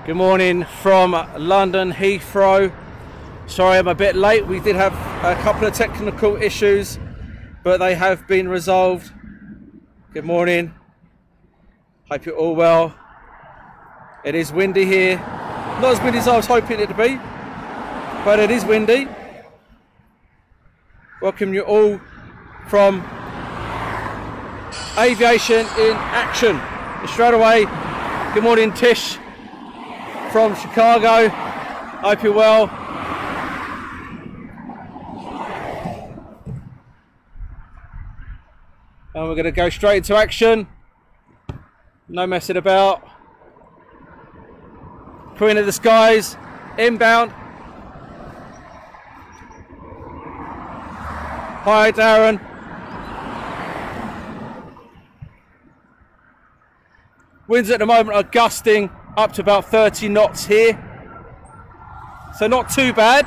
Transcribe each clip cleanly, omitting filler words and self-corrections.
Good morning from London Heathrow. Sorry I'm a bit late. We did have a couple of technical issues, but they have been resolved. Good morning. Hope you're all well. It is windy here. Not as windy as I was hoping it to be, but it is windy. Welcome you all from Aviation in Action. And straight away, good morning Tish from Chicago. Hope you're well. And we're going to go straight into action. No messing about. Queen of the Skies, inbound. Hi Darren. Winds at the moment are gusting up to about 30 knots here. So not too bad.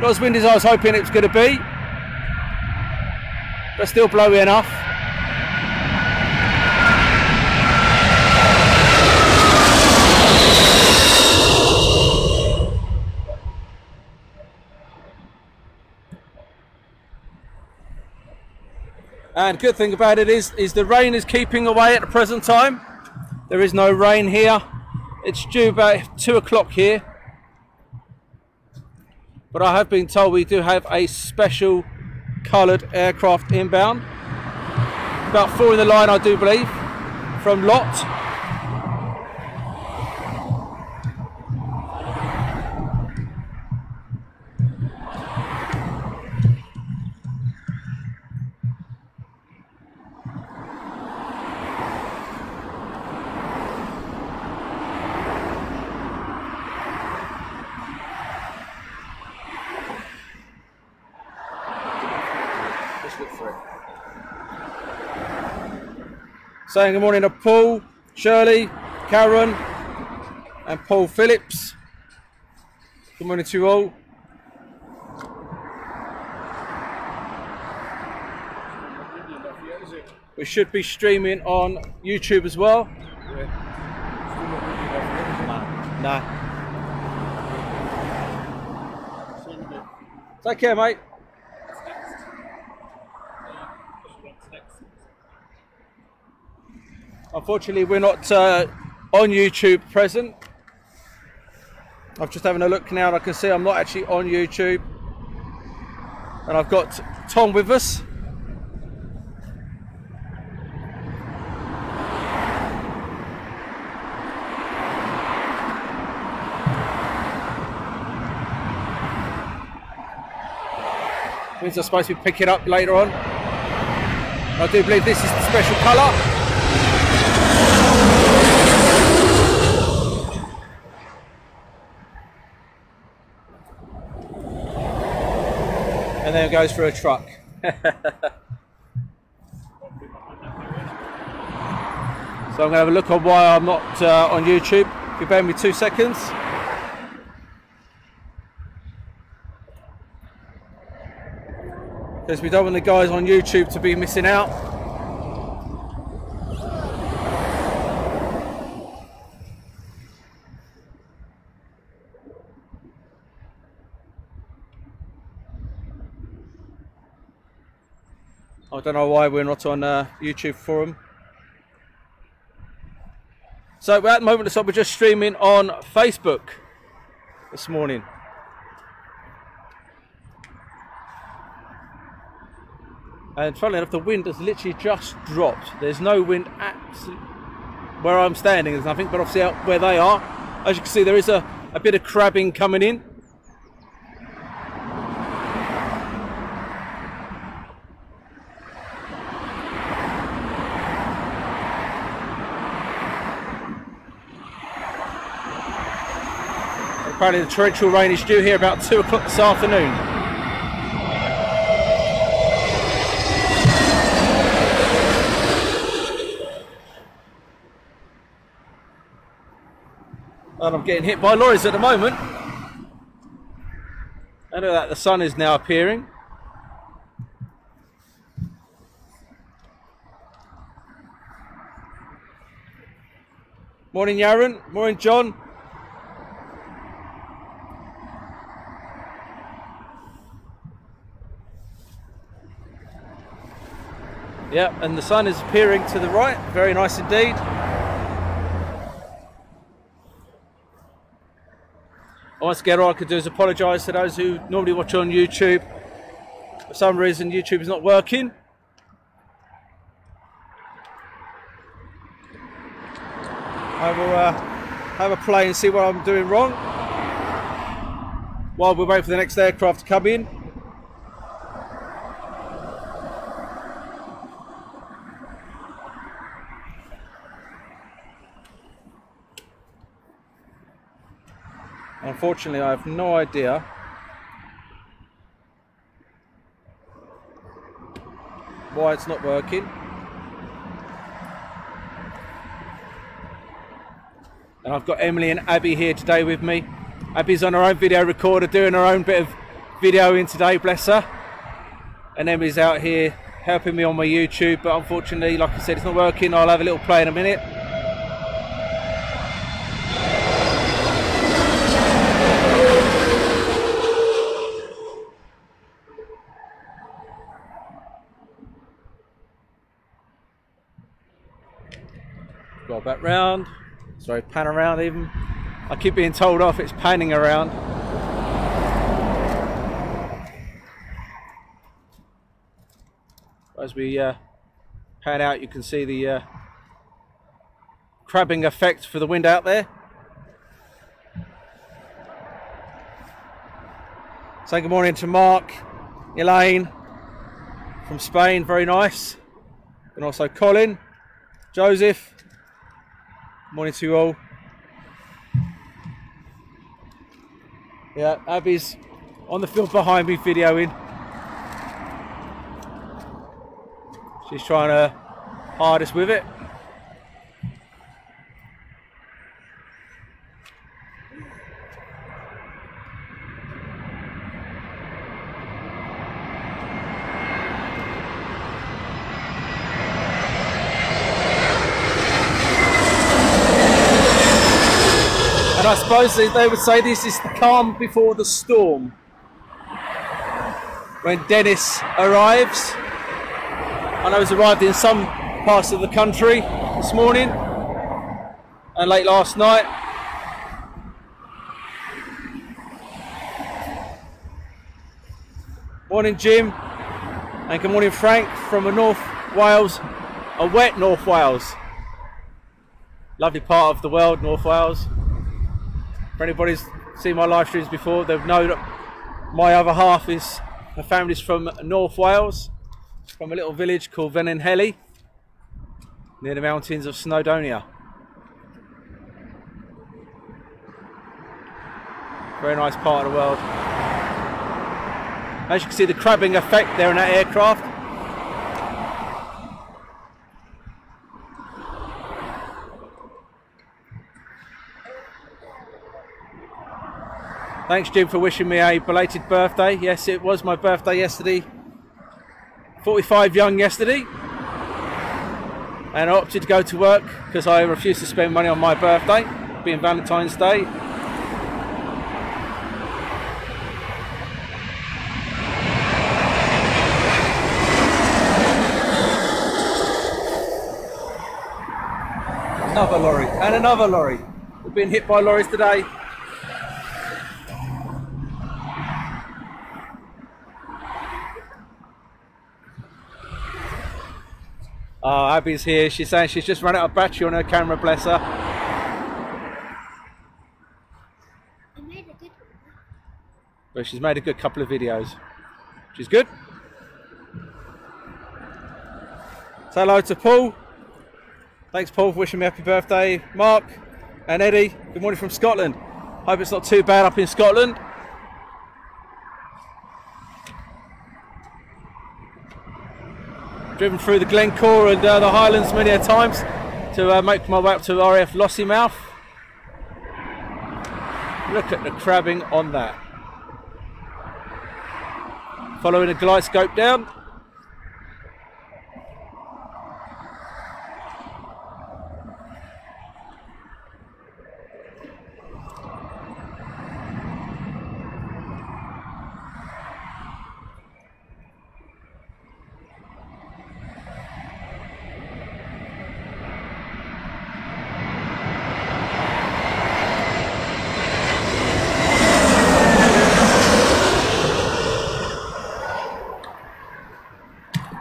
Not as windy as I was hoping it was going to be, but still blowy enough. And good thing about it is the rain is keeping away at the present time. There is no rain here. It's due about 2 o'clock here. But I have been told we do have a special coloured aircraft inbound. About 4 in the line, I do believe, from Lot. Saying good morning to Paul, Shirley, Karen and Paul Phillips. Good morning to you all. We should be streaming on YouTube as well. Nah. Take care, mate. Unfortunately, we're not on YouTube present. I'm just having a look now and I can see I'm not actually on YouTube. And I've got Tom with us. Means I'm supposed to be picking up later on. I do believe this is the special colour. And then it goes for a truck. So I'm going to have a look on why I'm not on YouTube. If you bear with me 2 seconds. Because we don't want the guys on YouTube to be missing out. I don't know why we're not on YouTube for them. So at the moment, we're just streaming on Facebook this morning. And funnily enough, the wind has literally just dropped. There's no wind where I'm standing. There's nothing, but obviously out where they are, as you can see, there is a bit of crabbing coming in. Apparently the torrential rain is due here about 2 o'clock this afternoon. And I'm getting hit by lorries at the moment. And look at that, the sun is now appearing. Morning, Yaron. Morning, John. Yeah, and the sun is appearing to the right. Very nice indeed. Once again, all I could do is apologise to those who normally watch on YouTube. For some reason, YouTube is not working. I will have a play and see what I'm doing wrong while we wait for the next aircraft to come in. Unfortunately, I have no idea why it's not working. And I've got Emily and Abby here today with me. Abby's on her own video recorder doing her own bit of videoing today, bless her. And Emily's out here helping me on my YouTube, but unfortunately, like I said, it's not working. I'll have a little play in a minute. Go back round. Sorry, pan around even. I keep being told off, it's panning around. As we pan out, you can see the crabbing effect for the wind out there. Say good morning to Mark, Elaine from Spain, very nice. And also Colin, Joseph. Morning to you all. Yeah, Abby's on the field behind me videoing. She's trying her hardest with it. And I suppose they would say this is the calm before the storm. When Dennis arrives, I know he's arrived in some parts of the country this morning and late last night. Morning Jim, and good morning Frank from a North Wales, a wet North Wales. Lovely part of the world, North Wales. For anybody's seen my live streams before, they'll know that my other half is, her family's from North Wales, from a little village called Lakenheath, near the mountains of Snowdonia. Very nice part of the world. As you can see, the crabbing effect there in that aircraft. Thanks Jim for wishing me a belated birthday. Yes, it was my birthday yesterday. 45 young yesterday. And I opted to go to work because I refused to spend money on my birthday, being Valentine's Day. Another lorry and another lorry. We've been hit by lorries today. Oh, Abby's here. She's saying she's just run out of battery on her camera, bless her. I made a good one. But she's made a good couple of videos. She's good. Say hello to Paul. Thanks Paul for wishing me happy birthday. Mark and Eddie, good morning from Scotland. Hope it's not too bad up in Scotland. Driven through the Glencore and the Highlands many a times to make my way up to RAF Lossiemouth. Look at the crabbing on that. Following a glide scope down.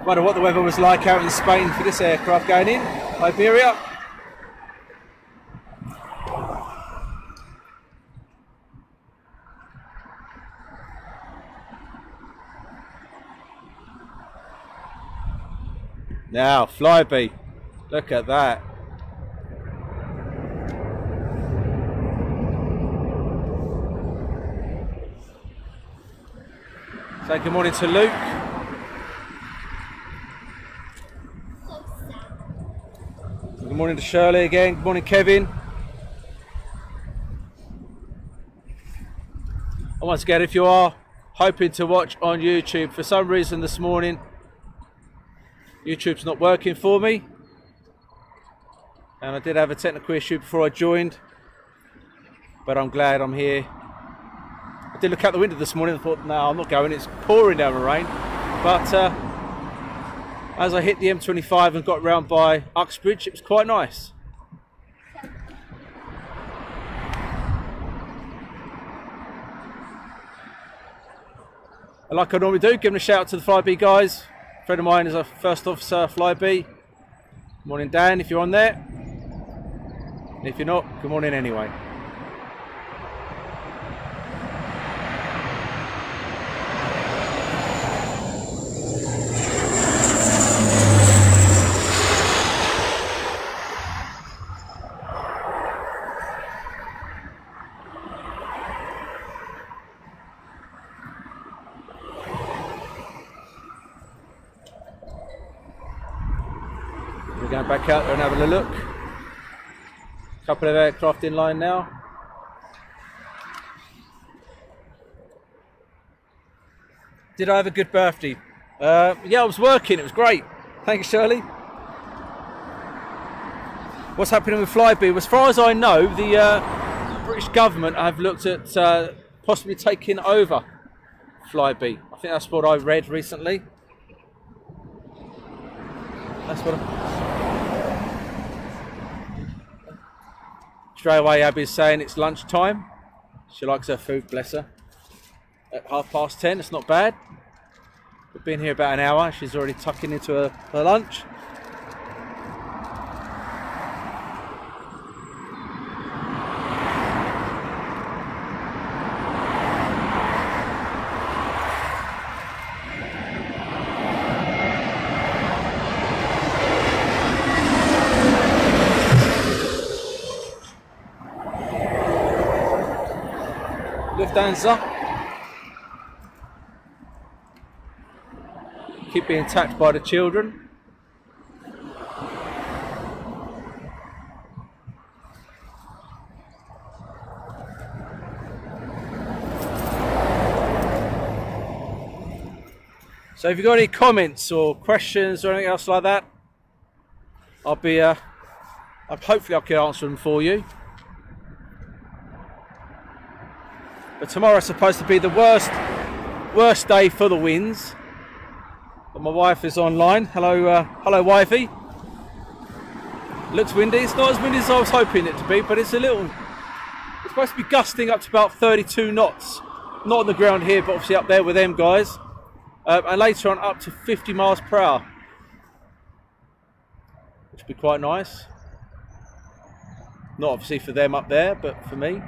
Wonder what the weather was like out in Spain for this aircraft going in. Iberia. Now, Flyby. Look at that. Say good morning to Luke. Good morning to Shirley again. Good morning, Kevin. And once again, if you are hoping to watch on YouTube, for some reason this morning, YouTube's not working for me. And I did have a technical issue before I joined. But I'm glad I'm here. I did look out the window this morning and thought, no, I'm not going. It's pouring down the rain. But as I hit the M25 and got round by Uxbridge, it was quite nice. And like I normally do, give them a shout out to the Flyby guys. A friend of mine is a first officer Flyby. Morning, Dan, if you're on there. And if you're not, good morning anyway. We're going back out there and having a look. A couple of aircraft in line now. Did I have a good birthday? Yeah, I was working. It was great. Thank you, Shirley. What's happening with Flyby? As far as I know, the British government have looked at possibly taking over Flyby. I think that's what I read recently. That's what Straight away, Abby's saying it's lunchtime. She likes her food, bless her. At 10:30, it's not bad. We've been here about an hour. She's already tucking into her lunch. Lufthansa. Keep being attacked by the children. So if you've got any comments or questions or anything else like that, hopefully I can answer them for you. But tomorrow's supposed to be the worst day for the winds. But my wife is online. Hello, hello, wifey. Looks windy. It's not as windy as I was hoping it to be, but it's a little. It's supposed to be gusting up to about 32 knots. Not on the ground here, but obviously up there with them guys. And later on, up to 50 miles per hour, which would be quite nice. Not obviously for them up there, but for me.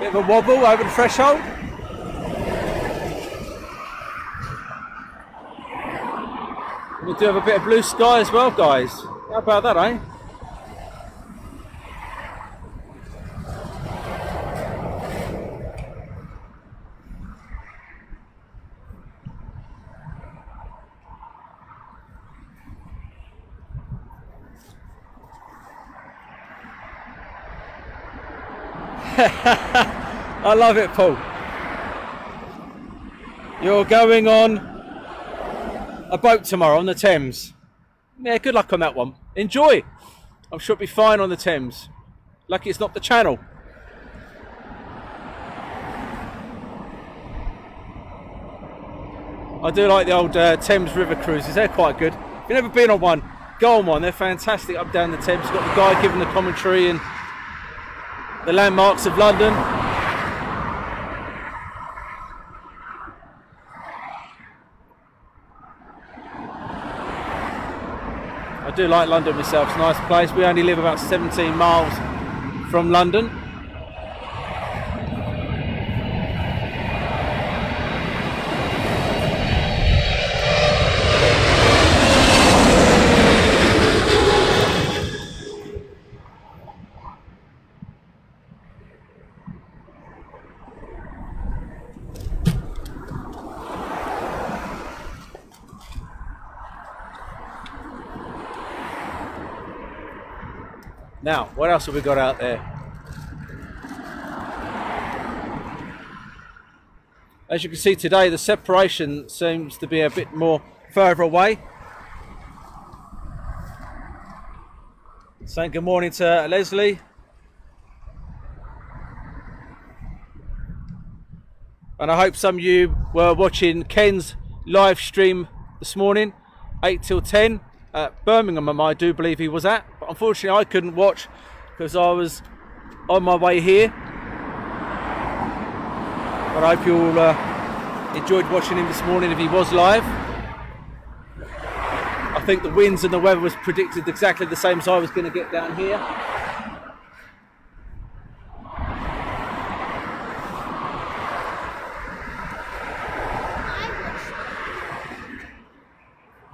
Bit of a wobble over the threshold. We do have a bit of blue sky as well, guys. How about that, eh? I love it, Paul. You're going on a boat tomorrow on the Thames. Yeah, good luck on that one. Enjoy. I'm sure it'll be fine on the Thames. Lucky it's not the Channel. I do like the old Thames River cruises, they're quite good. If you've never been on one, go on one, they're fantastic up down the Thames. You've got the guy giving the commentary and the landmarks of London. I do like London myself, it's a nice place. We only live about 17 miles from London. Now, what else have we got out there? As you can see today, the separation seems to be a bit more further away. Saying good morning to Leslie. And I hope some of you were watching Ken's live stream this morning, 8 till 10. Birmingham, I do believe he was at, but unfortunately I couldn't watch because I was on my way here. But I hope you all enjoyed watching him this morning if he was live. I think the winds and the weather was predicted exactly the same as I was going to get down here.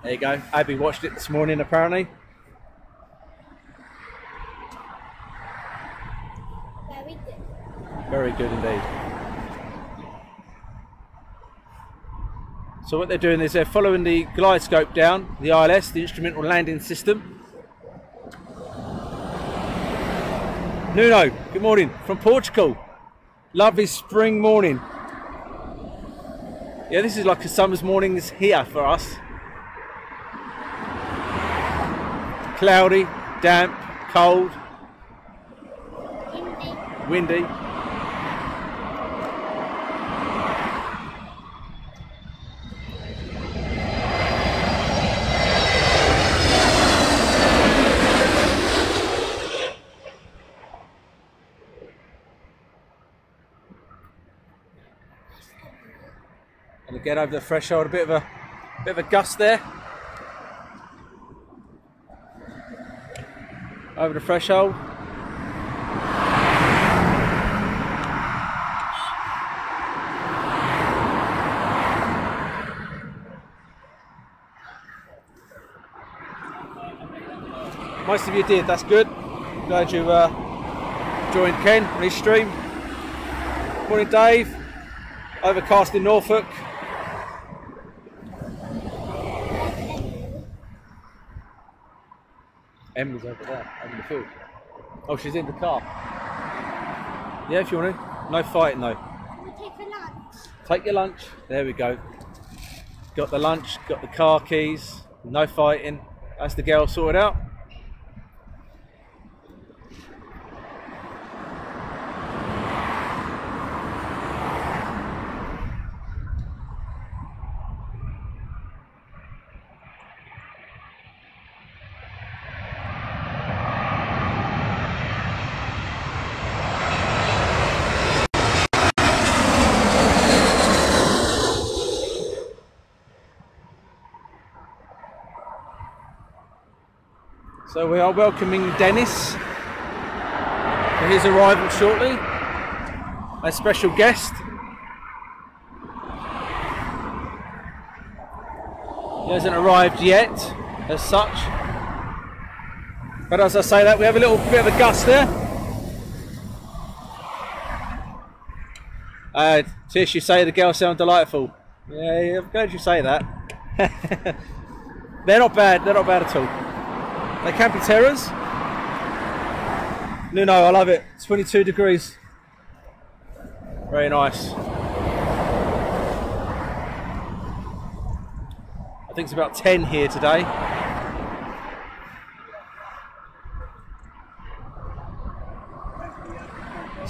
There you go, Abby watched it this morning apparently. Very good. Very good indeed. So what they're doing is they're following the glide scope down, the ILS, the Instrumental Landing System. Nuno, good morning from Portugal. Lovely spring morning. Yeah, this is like a summer's morning is here for us. Cloudy, damp, cold, windy. And to get over the threshold, a bit of a gust there. Over the threshold. Most of you did, that's good. Glad you joined Ken on his stream. Morning Dave. Overcast in Norfolk. Emily's over there, over the field. Oh, she's in the car. Yeah, if you want to. No fighting though. We'll take a lunch. Take your lunch. There we go. Got the lunch, got the car keys. No fighting. That's the girl sorted out. So we are welcoming Dennis for his arrival shortly, a special guest. He hasn't arrived yet as such, but as I say that, we have a little bit of a gust there. Tish, you say the girls sound delightful. Yeah, I'm glad you say that. They're not bad at all. They can be terrors. No, I love it. 22 degrees. Very nice. I think it's about 10 here today.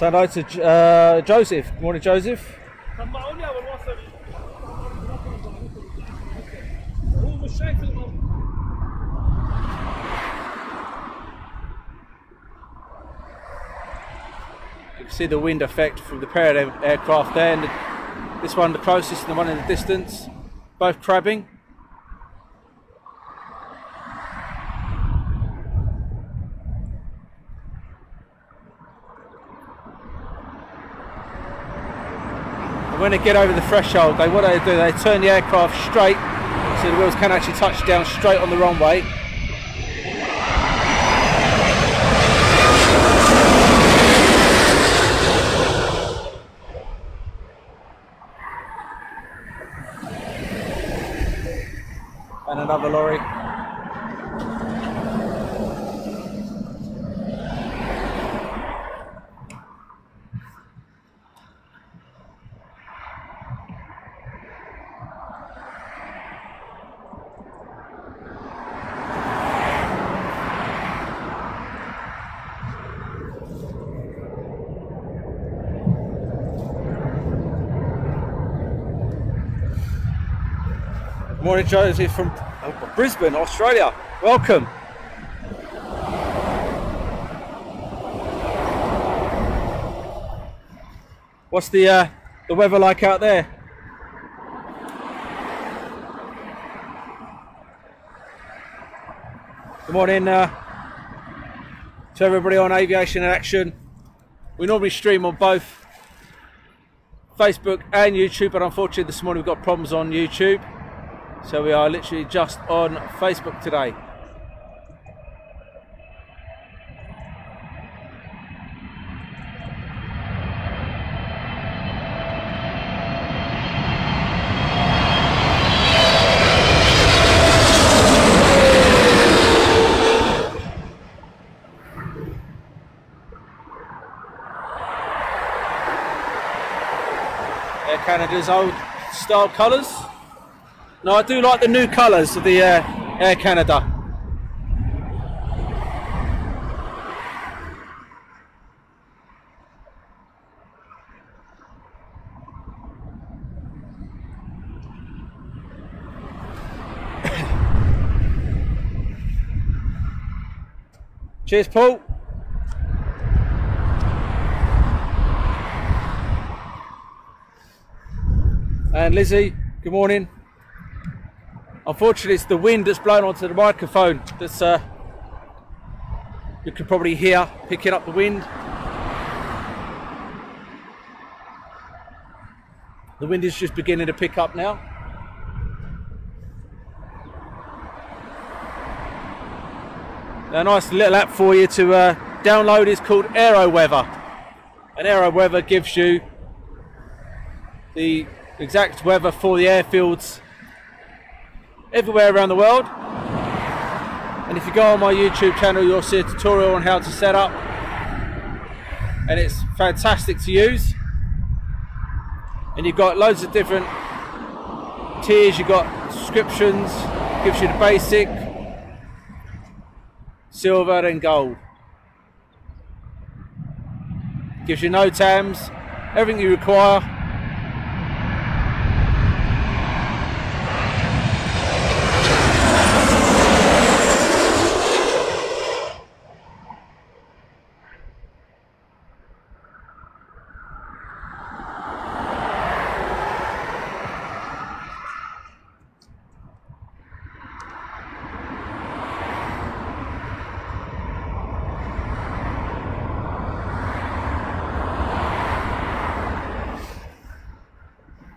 Say hello to Joseph. Good morning, Joseph. You can see the wind effect from the pair of aircraft there, and this one the closest and the one in the distance, both crabbing. When they get over the threshold, what they do, they turn the aircraft straight, so the wheels can actually touch down straight on the runway. And another lorry. Morning, Joseph from Brisbane, Australia. Welcome. What's the weather like out there? Good morning to everybody on Aviation in Action. We normally stream on both Facebook and YouTube, but unfortunately this morning we've got problems on YouTube. So we are literally just on Facebook today. Air Canada's old style colours. No, I do like the new colours of the Air Canada. Cheers, Paul. And Lizzie, good morning. Unfortunately, it's the wind that's blown onto the microphone that's you can probably hear picking up the wind. The wind is just beginning to pick up now. A nice little app for you to download is called AeroWeather. And AeroWeather gives you the exact weather for the airfields everywhere around the world. And if you go on my YouTube channel, you'll see a tutorial on how to set up, and it's fantastic to use. And you've got loads of different tiers. You've got subscriptions, gives you the basic, silver and gold, gives you NOTAMs, everything you require.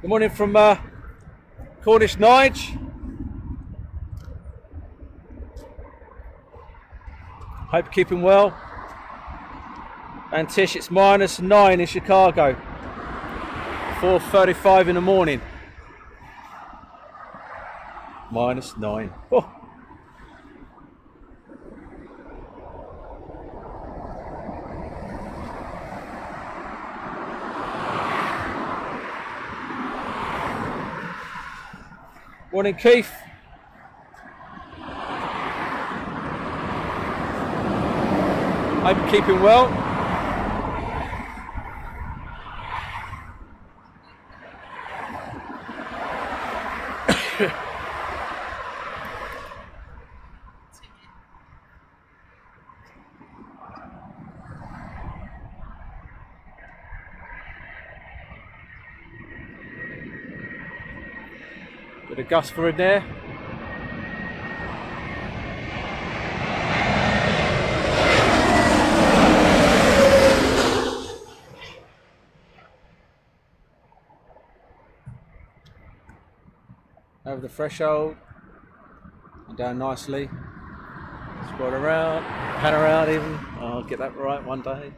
Good morning from Cornish Nige. Hope you're keeping well. And Tish, it's -9 in Chicago. 4:35 in the morning. -9. Oh. Morning, Keith. Hope you're keeping well. Bit of guster in there. Over the threshold and down nicely. Squat around, pan around even. I'll get that right one day.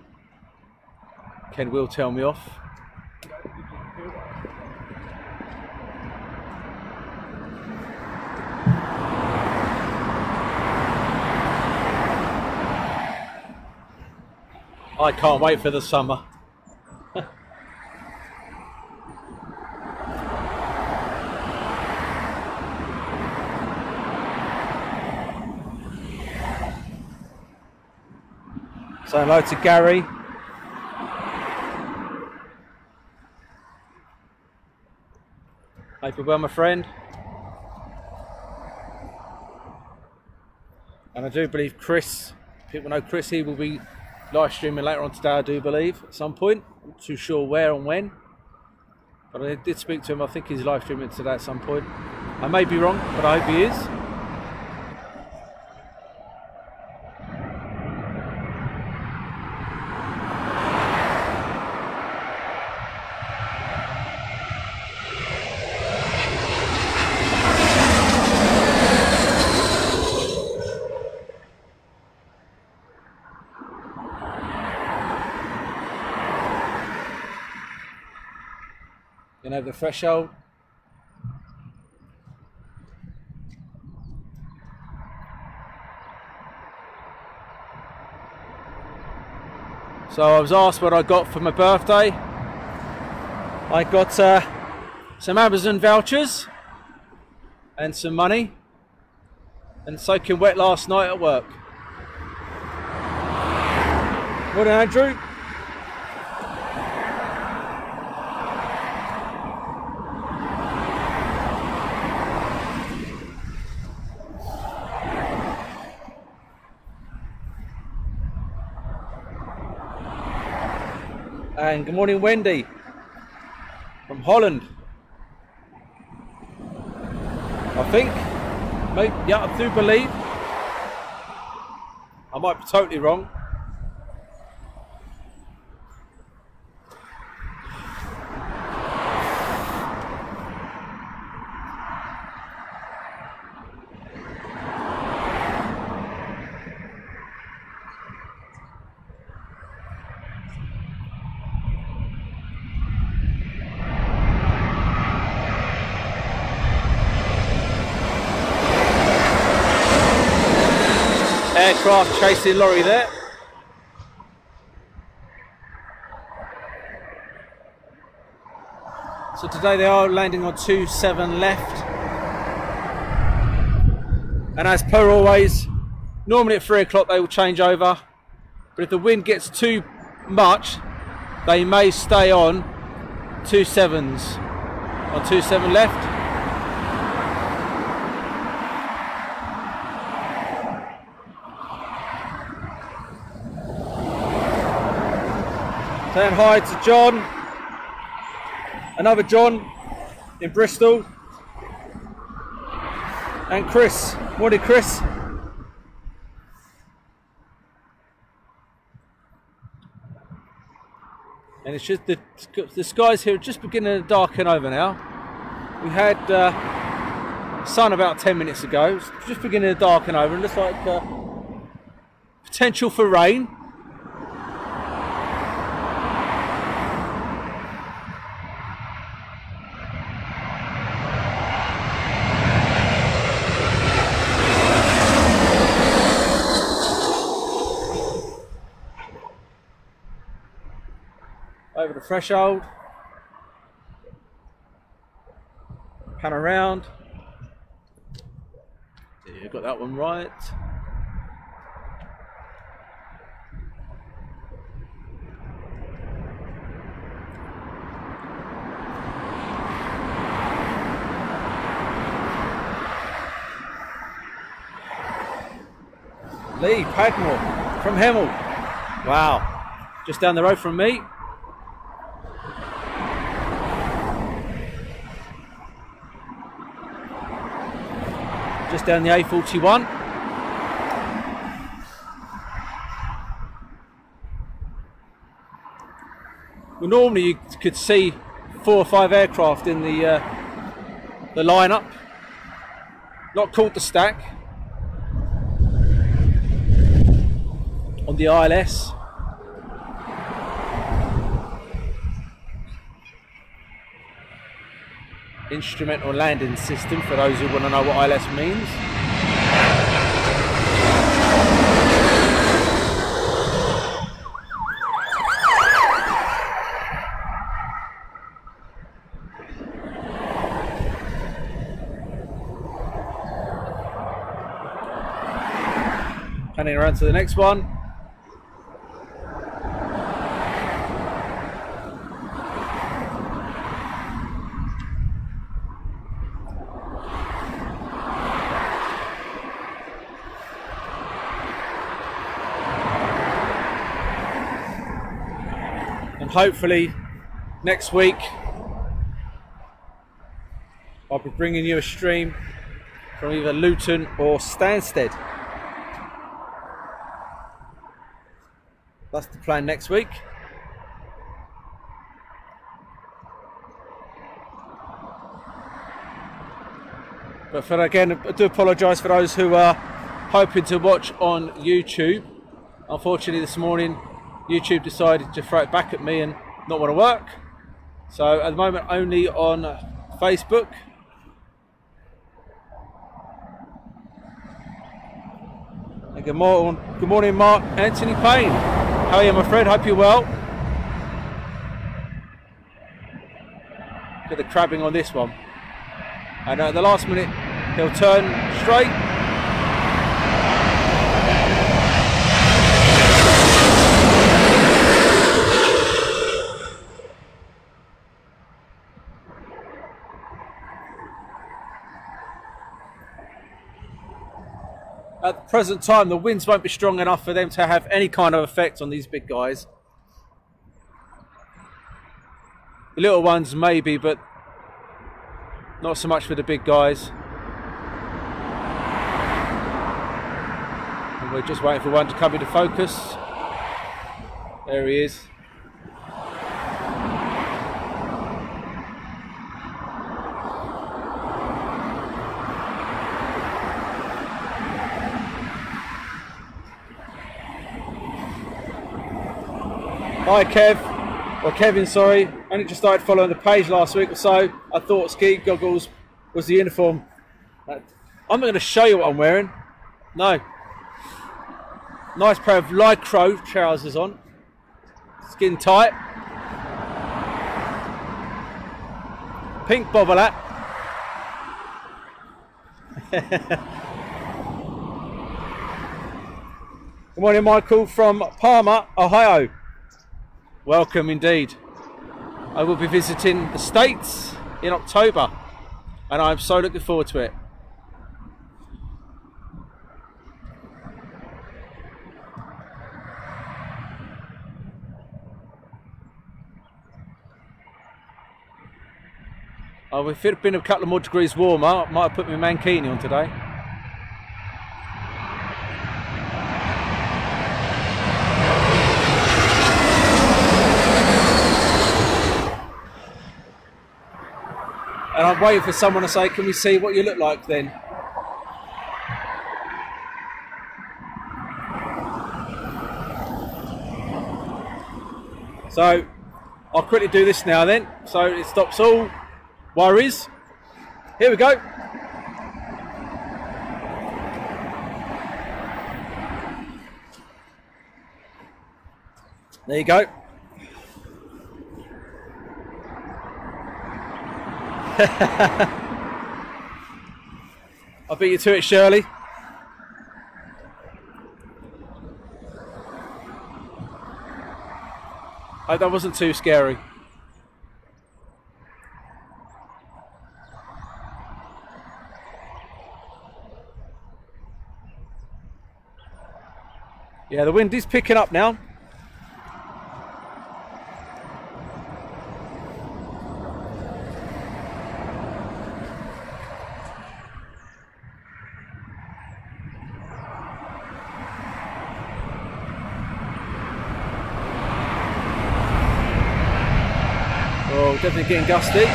Ken will tell me off. I can't wait for the summer. Say hello to Gary. Hope you're well, my friend. And I do believe Chris, people know Chris, he will be live streaming later on today, I do believe, at some point. I'm not too sure where and when. But I did speak to him, I think he's live streaming today at some point. I may be wrong, but I hope he is. Over the threshold. So I was asked what I got for my birthday. I got some Amazon vouchers and some money and soaking wet last night at work. Morning, Andrew. And good morning, Wendy from Holland. I think, maybe, yeah, I do believe. I might be totally wrong. Aircraft chasing lorry there. So today they are landing on 27 left. And as per always, normally at 3 o'clock they will change over. But if the wind gets too much, they may stay on 27s. On 27 left. Saying hi to John, another John in Bristol, and Chris. Morning, Chris. And it's just the skies here are just beginning to darken over now. We had sun about 10 minutes ago. It's just beginning to darken over, and looks like potential for rain. Over the threshold, pan around. Yeah, got that one right. Lee Padmore from Hemel. Wow. Just down the road from me. Just down the A41. Well, normally you could see 4 or 5 aircraft in the lineup. Not called the stack on the ILS. Instrumental landing system, for those who want to know what ILS means. Panning around to the next one. And hopefully next week I'll be bringing you a stream from either Luton or Stansted. That's the plan next week. But for again, I do apologise for those who are hoping to watch on YouTube. Unfortunately this morning YouTube decided to throw it back at me and not want to work. So at the moment only on Facebook. And good morning Mark Anthony Payne. How are you, my friend? Hope you're well. Get the crabbing on this one. And at the last minute, he'll turn straight. At the present time, the winds won't be strong enough for them to have any kind of effect on these big guys. The little ones maybe, but not so much for the big guys. And we're just waiting for one to come into focus. There he is. Hi Kev, or Kevin, sorry. Only just started following the page last week or so. I thought ski goggles was the uniform. I'm not going to show you what I'm wearing. No. Nice pair of lycra trousers on. Skin tight. Pink bobble hat. Good morning Michael from Palmer, Ohio. Welcome indeed. I will be visiting the States in October and I'm so looking forward to it. Oh, if it had been a couple of more degrees warmer, I might have put my mankini on today. And I'm waiting for someone to say, can we see what you look like then? So, I'll quickly do this now then, so it stops all worries. Here we go. There you go. I beat you to it, Shirley. Oh, that wasn't too scary. Yeah, the wind is picking up now. Oh, definitely getting gusty.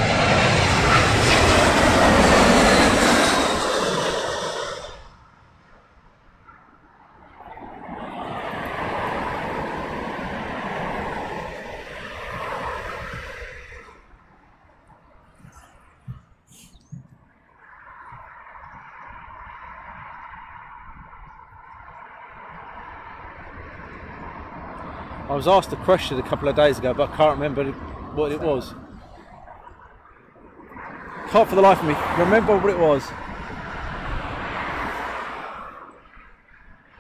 I was asked a question a couple of days ago, but I can't remember what it was. Can't for the life of me remember what it was.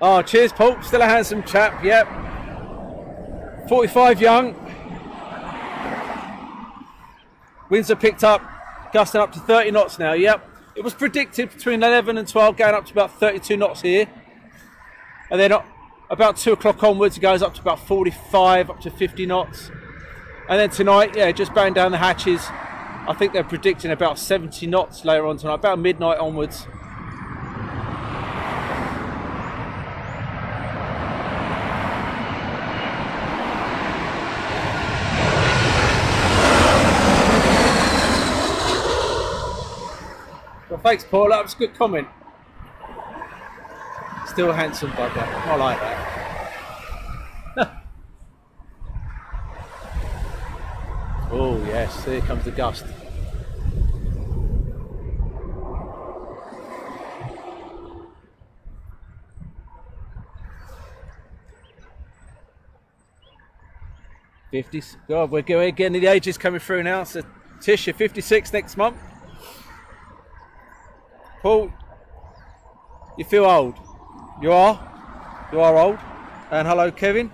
Oh, cheers, Paul. Still a handsome chap, yep. 45 young. Winds have picked up, gusting up to 30 knots now, yep. It was predicted between 11 and 12, going up to about 32 knots here. And then about 2 o'clock onwards, it goes up to about 45, up to 50 knots. And then tonight, yeah, just bang down the hatches. I think they're predicting about 70 knots later on tonight, about midnight onwards. Well, thanks, Paul. That was a good comment. Still a handsome bugger. I like that. Oh yes, here comes the gust. '50s. God, we're getting the ages coming through now. So, Tish, you're 56 next month. Paul, you feel old. You are. You are old. And hello, Kevin.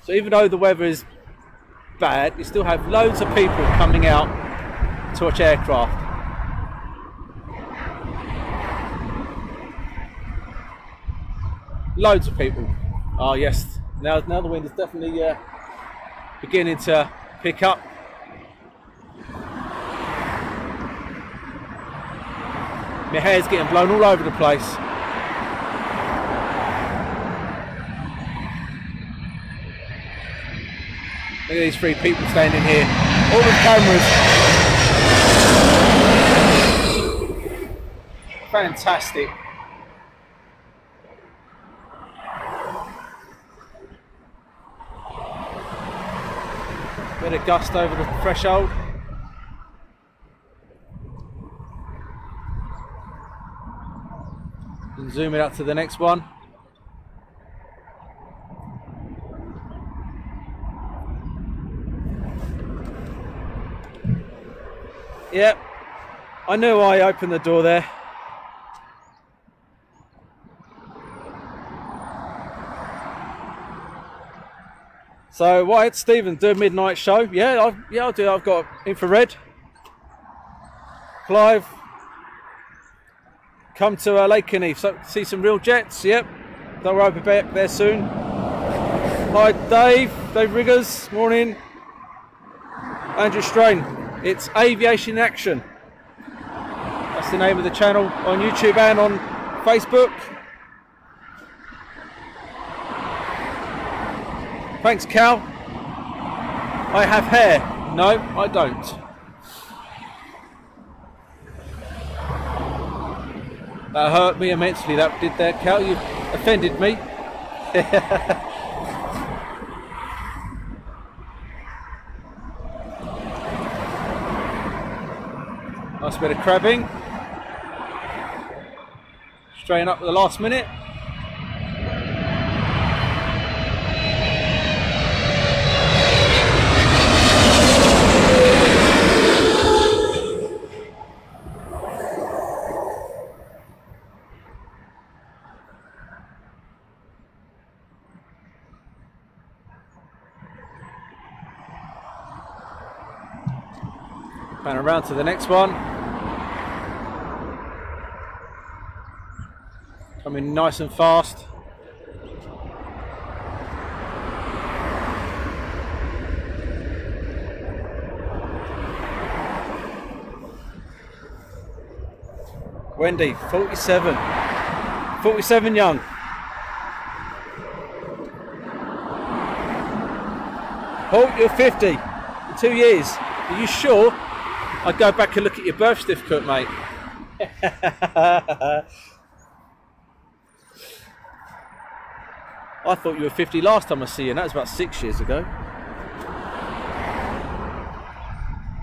So even though the weather is bad, you still have loads of people coming out to watch aircraft. Loads of people. Oh yes, now the wind is definitely beginning to pick up. My hair's getting blown all over the place. Look at these 3 people standing here, all with cameras. Fantastic. Bit of gust over the threshold. And zoom it up to the next one. Yep, I knew I opened the door there. So, what, Stephen, do a midnight show? Yeah, I'll do. I've got infrared. Clive, come to Lakenheath, so see some real jets. Yep, they'll be back there soon. Hi, Dave Riggers, morning. Andrew Strain. It's Aviation in Action. That's the name of the channel on YouTube and on Facebook. Thanks, Cal. I have hair. No, I don't. That hurt me immensely, that did there, Cal. You offended me. Nice bit of crabbing. Straighten up at the last minute. Pan around to the next one. Coming nice and fast. Wendy, 47. 47 young. Paul, you're 50 in 2 years. Are you sure? I'd go back and look at your birth certificate, mate. I thought you were 50 last time I see you, and that was about 6 years ago.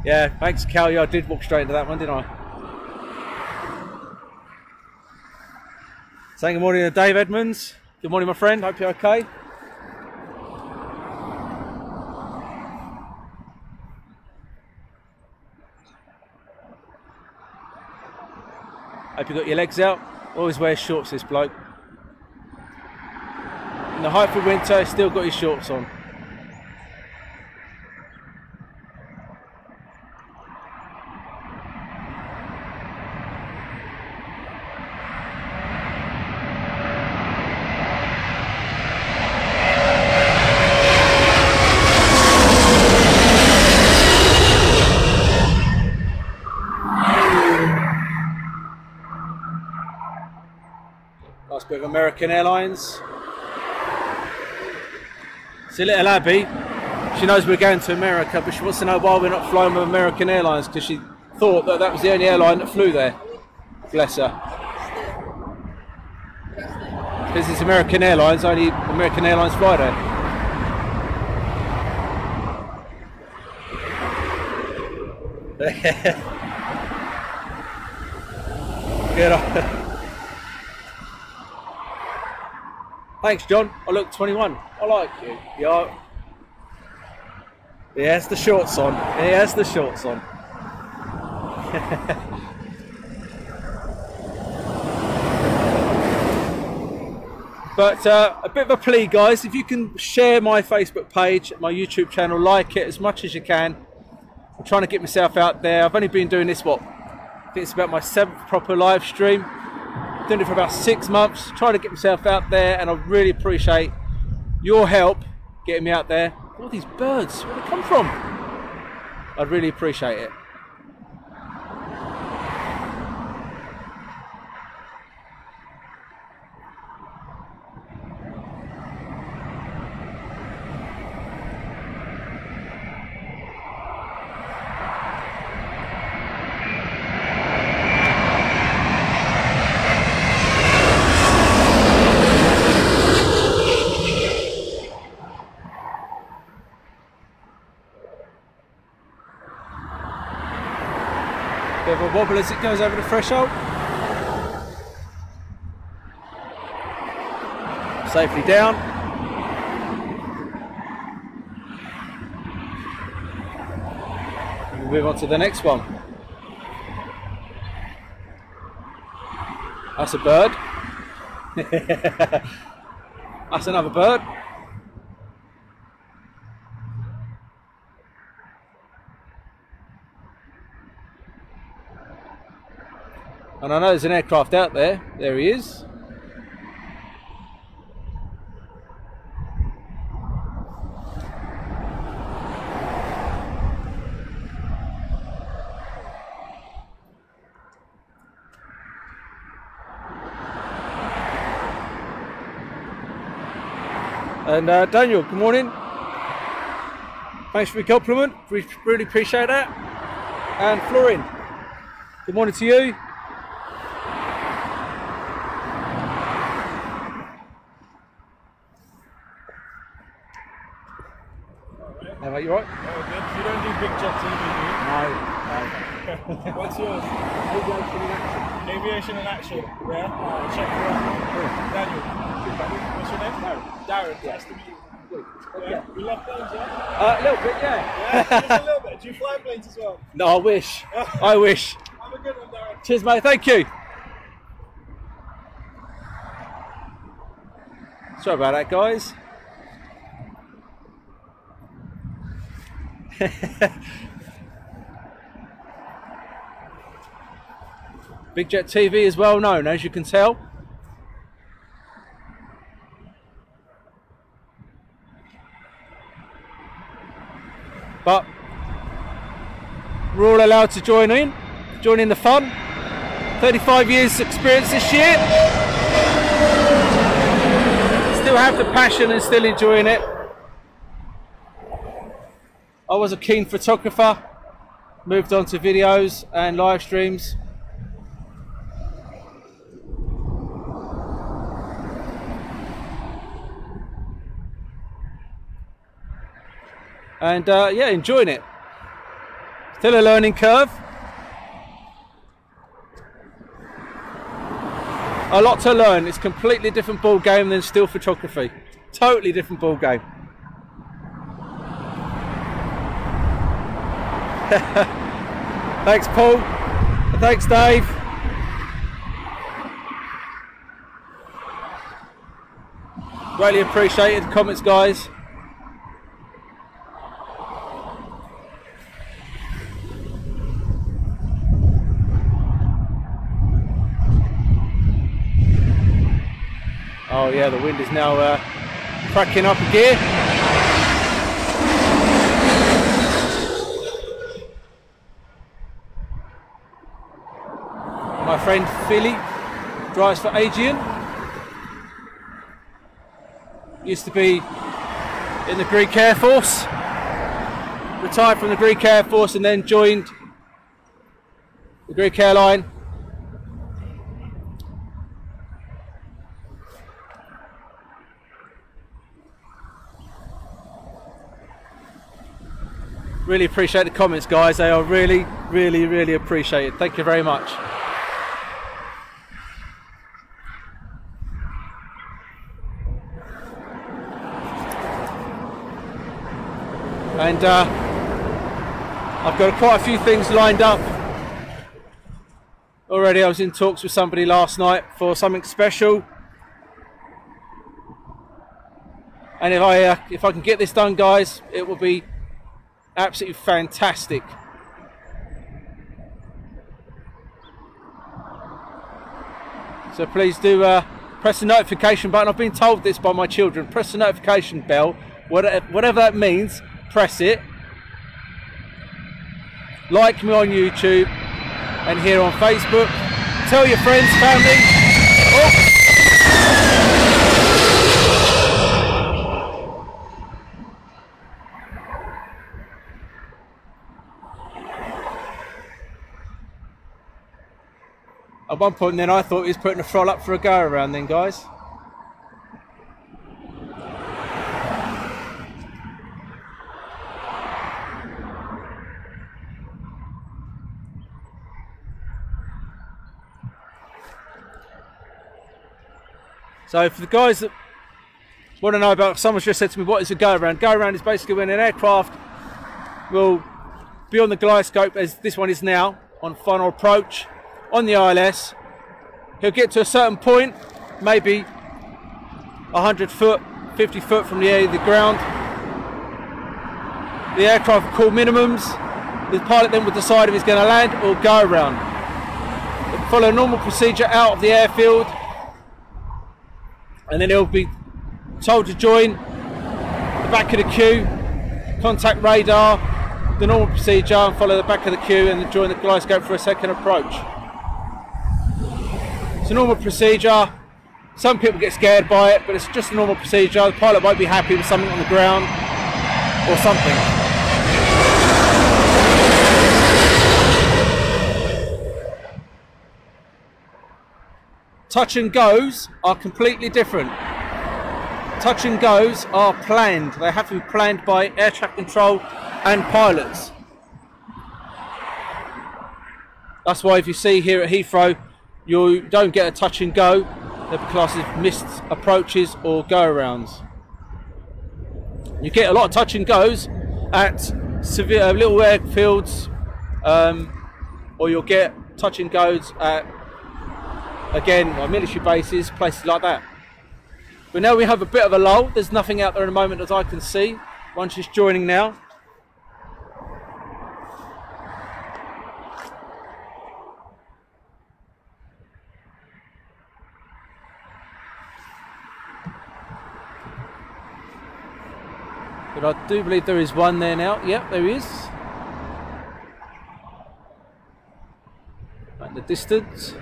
Yeah, thanks, Cal. Yeah, I did walk straight into that one, didn't I? Saying good morning to Dave Edmonds. Good morning, my friend. Hope you're okay. Hope you got your legs out. Always wears shorts, this bloke. In the height of winter, he's still got his shorts on. Nice bit of American Airlines. See little Abby, she knows we're going to America, but she wants to know why we're not flying with American Airlines, because she thought that that was the only airline that flew there. Bless her. Because it's American Airlines, only American Airlines fly there. Get on. Thanks, John. I look 21. I like you. Yeah. He has the shorts on. He has the shorts on. But a bit of a plea, guys. If you can share my Facebook page, my YouTube channel, like it as much as you can. I'm trying to get myself out there. I've only been doing this, what? I think it's about my 7th proper live stream. Doing it for about 6 months, trying to get myself out there, and I really appreciate your help getting me out there. All these birds, where do they come from? I'd really appreciate it. Bit of a wobble as it goes over the threshold. Safely down. We'll move on to the next one. That's a bird. That's another bird. And I know there's an aircraft out there. There he is. And Daniel, good morning. Thanks for your compliment. We really appreciate that. And Florin, good morning to you. How about you, right? Oh, good. You don't do big jet TV, do you? No. What's yours? Aviation in action. Aviation in action. Yeah? Check you out. Daniel. What's your name? Darren. Nice to meet you. Yeah. You love planes, yeah? A little bit, yeah. Yeah, just a little bit. Do you fly planes as well? No, I wish. I wish. Have a good one, Darren. Cheers, mate. Thank you. Sorry about that, guys. Big Jet TV is well known, as you can tell. But we're all allowed to join in the fun. 35 years experience this year. Still have the passion and still enjoying it. I was a keen photographer, moved on to videos and live streams. And yeah, enjoying it. Still a learning curve. A lot to learn. It's a completely different ball game than still photography. Totally different ball game. Thanks, Paul. Thanks, Dave. Greatly appreciated. Comments, guys. Oh yeah, the wind is now cracking up a gear. My friend Philly drives for Aviation. Used to be in the Greek Air Force. Retired from the Greek Air Force and then joined the Greek airline. Really appreciate the comments, guys. They are really, really, really appreciated. Thank you very much. And I've got quite a few things lined up already. I was in talks with somebody last night for something special. And if I can get this done, guys, it will be absolutely fantastic. So please do press the notification button. I've been told this by my children. Press the notification bell, whatever that means. Press it. Like me on YouTube and here on Facebook. Tell your friends, family. Oh. At one point then I thought he was putting a throttle up for a go around then, guys. So for the guys that want to know about, someone's just said to me, what is a go around? Go around is basically when an aircraft will be on the glide scope as this one is now on final approach. On the ILS, he'll get to a certain point, maybe 100 foot, 50 foot from the ground. The aircraft will call minimums. The pilot then will decide if he's going to land or go around. He'll follow a normal procedure out of the airfield, and then he'll be told to join the back of the queue, contact radar, the normal procedure, and follow the back of the queue and then join the glide scope for a second approach. It's a normal procedure. Some people get scared by it, but it's just a normal procedure. The pilot won't be happy with something on the ground or something. Touch and goes are completely different. Touch and goes are planned. They have to be planned by air traffic control and pilots. That's why if you see here at Heathrow, you don't get a touch and go. They're classed as missed approaches or go-arounds. You get a lot of touch and goes at severe little airfields, or you'll get touch and goes at, again, military bases, places like that. But now we have a bit of a lull. There's nothing out there at the moment as I can see. One's just joining now. But I do believe there is one there now. Yep, there is. At the distance.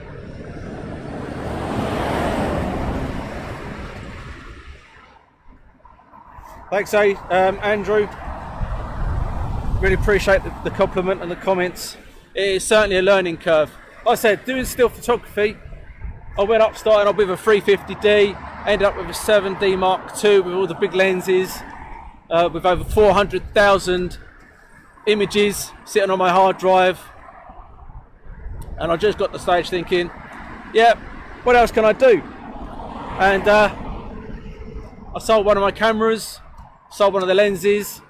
Thanks, Andrew. Really appreciate the compliment and the comments. It is certainly a learning curve. Like I said, doing still photography, I went up starting off with a 350D, ended up with a 7D Mark II with all the big lenses, with over 400,000 images sitting on my hard drive. And I just got to the stage thinking, yeah, what else can I do? And I sold one of my cameras, sold one of the lenses,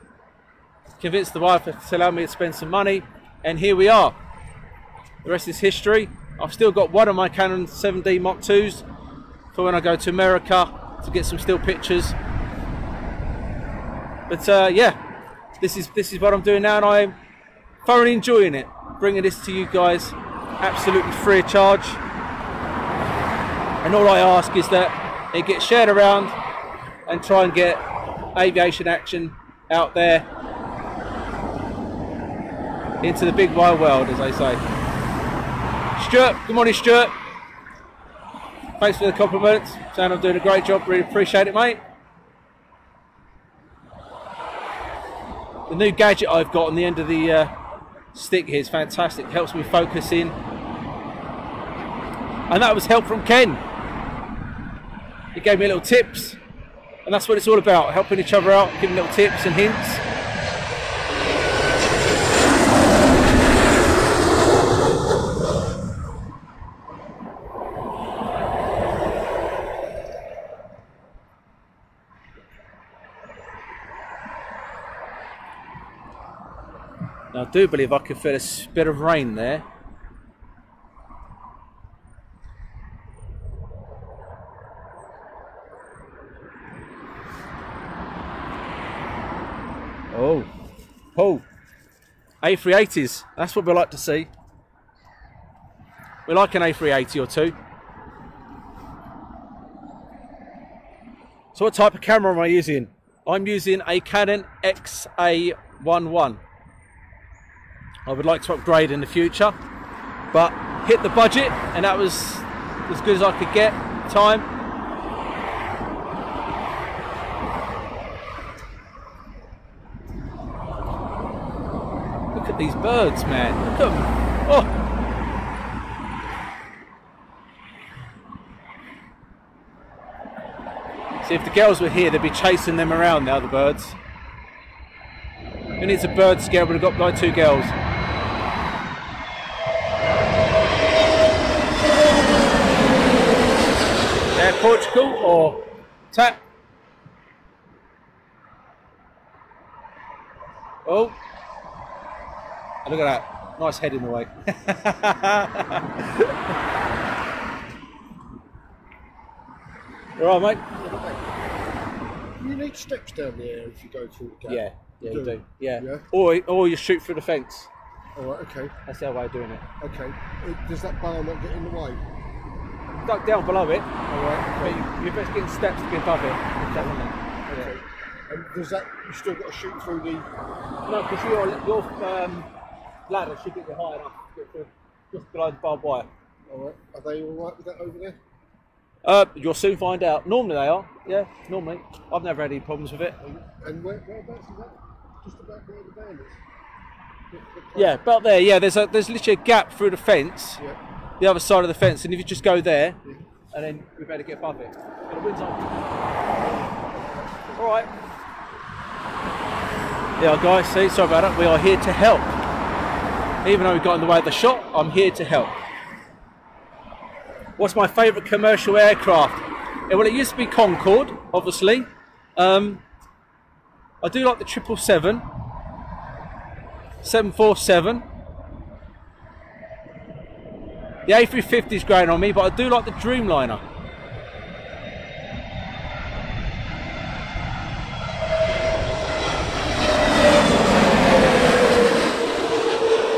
convinced the wife to allow me to spend some money, and here we are. The rest is history. I've still got one of my Canon 7D Mark IIs for when I go to America to get some still pictures. But yeah, this is what I'm doing now, and I'm thoroughly enjoying it, bringing this to you guys absolutely free of charge. And all I ask is that it gets shared around and try and get aviation action out there into the big wide world, as they say. Stuart, good morning, Stuart. Thanks for the compliments. Saying I'm doing a great job. Really appreciate it, mate. The new gadget I've got on the end of the stick here is fantastic. Helps me focus in. And that was help from Ken. He gave me little tips. And that's what it's all about. Helping each other out, giving little tips and hints. Now, I do believe I could feel a bit of rain there. Oh, A380s, that's what we like to see. We like an A380 or two. So what type of camera am I using? I'm using a Canon XA11. I would like to upgrade in the future, but hit the budget, and that was as good as I could get at the time. Look at these birds, man. Look at them. Oh. See, if the girls were here, they'd be chasing them around now, the birds. Who needs a bird scare when we've got like 2 girls? Yeah, Portugal or tap. Oh. Look at that. Nice head in the way. All right, mate? You need steps down the air if you go through the gap. Yeah, you do. Yeah. Or you shoot through the fence. Alright, okay. That's their way of doing it. Okay. Does that bar not get in the way? Duck down below it. Alright, okay. But you're best getting steps to be above it. Definitely. Okay. And does that, you still got to shoot through the... No, because your ladder should get you high enough to get through just below the barbed wire. Alright. Are they alright with that over there? You'll soon find out. Normally they are. Yeah, normally. I've never had any problems with it. And whereabouts is that? Just about where the van is? Yeah, about there. Yeah, there's literally a gap through the fence. Yeah. The other side of the fence, and if you just go there, and then we better get above it. The wind's on. All right. Yeah, guys. See, sorry about that. We are here to help. Even though we got in the way of the shot, I'm here to help. What's my favourite commercial aircraft? Yeah, well, it used to be Concorde, obviously. I do like the 777, 747. The A350 is growing on me, but I do like the Dreamliner.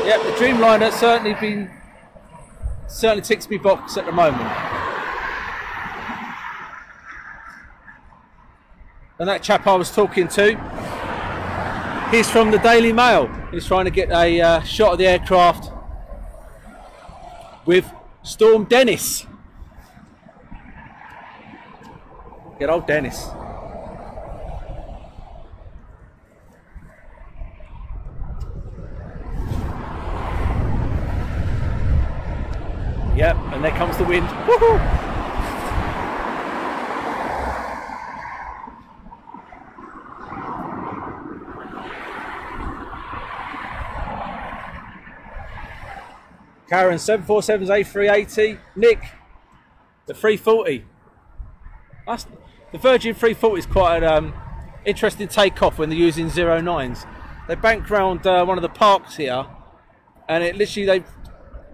Yep, the Dreamliner certainly ticks me box at the moment. And that chap I was talking to, He's from the Daily Mail. He's trying to get a shot of the aircraft with Storm Dennis. Good old Dennis. Yep, and there comes the wind. Woohoo! Karen, 747's A380. Nick, the 340. The Virgin 340 is quite an interesting takeoff when they're using 09s. They bank round one of the parks here, and it literally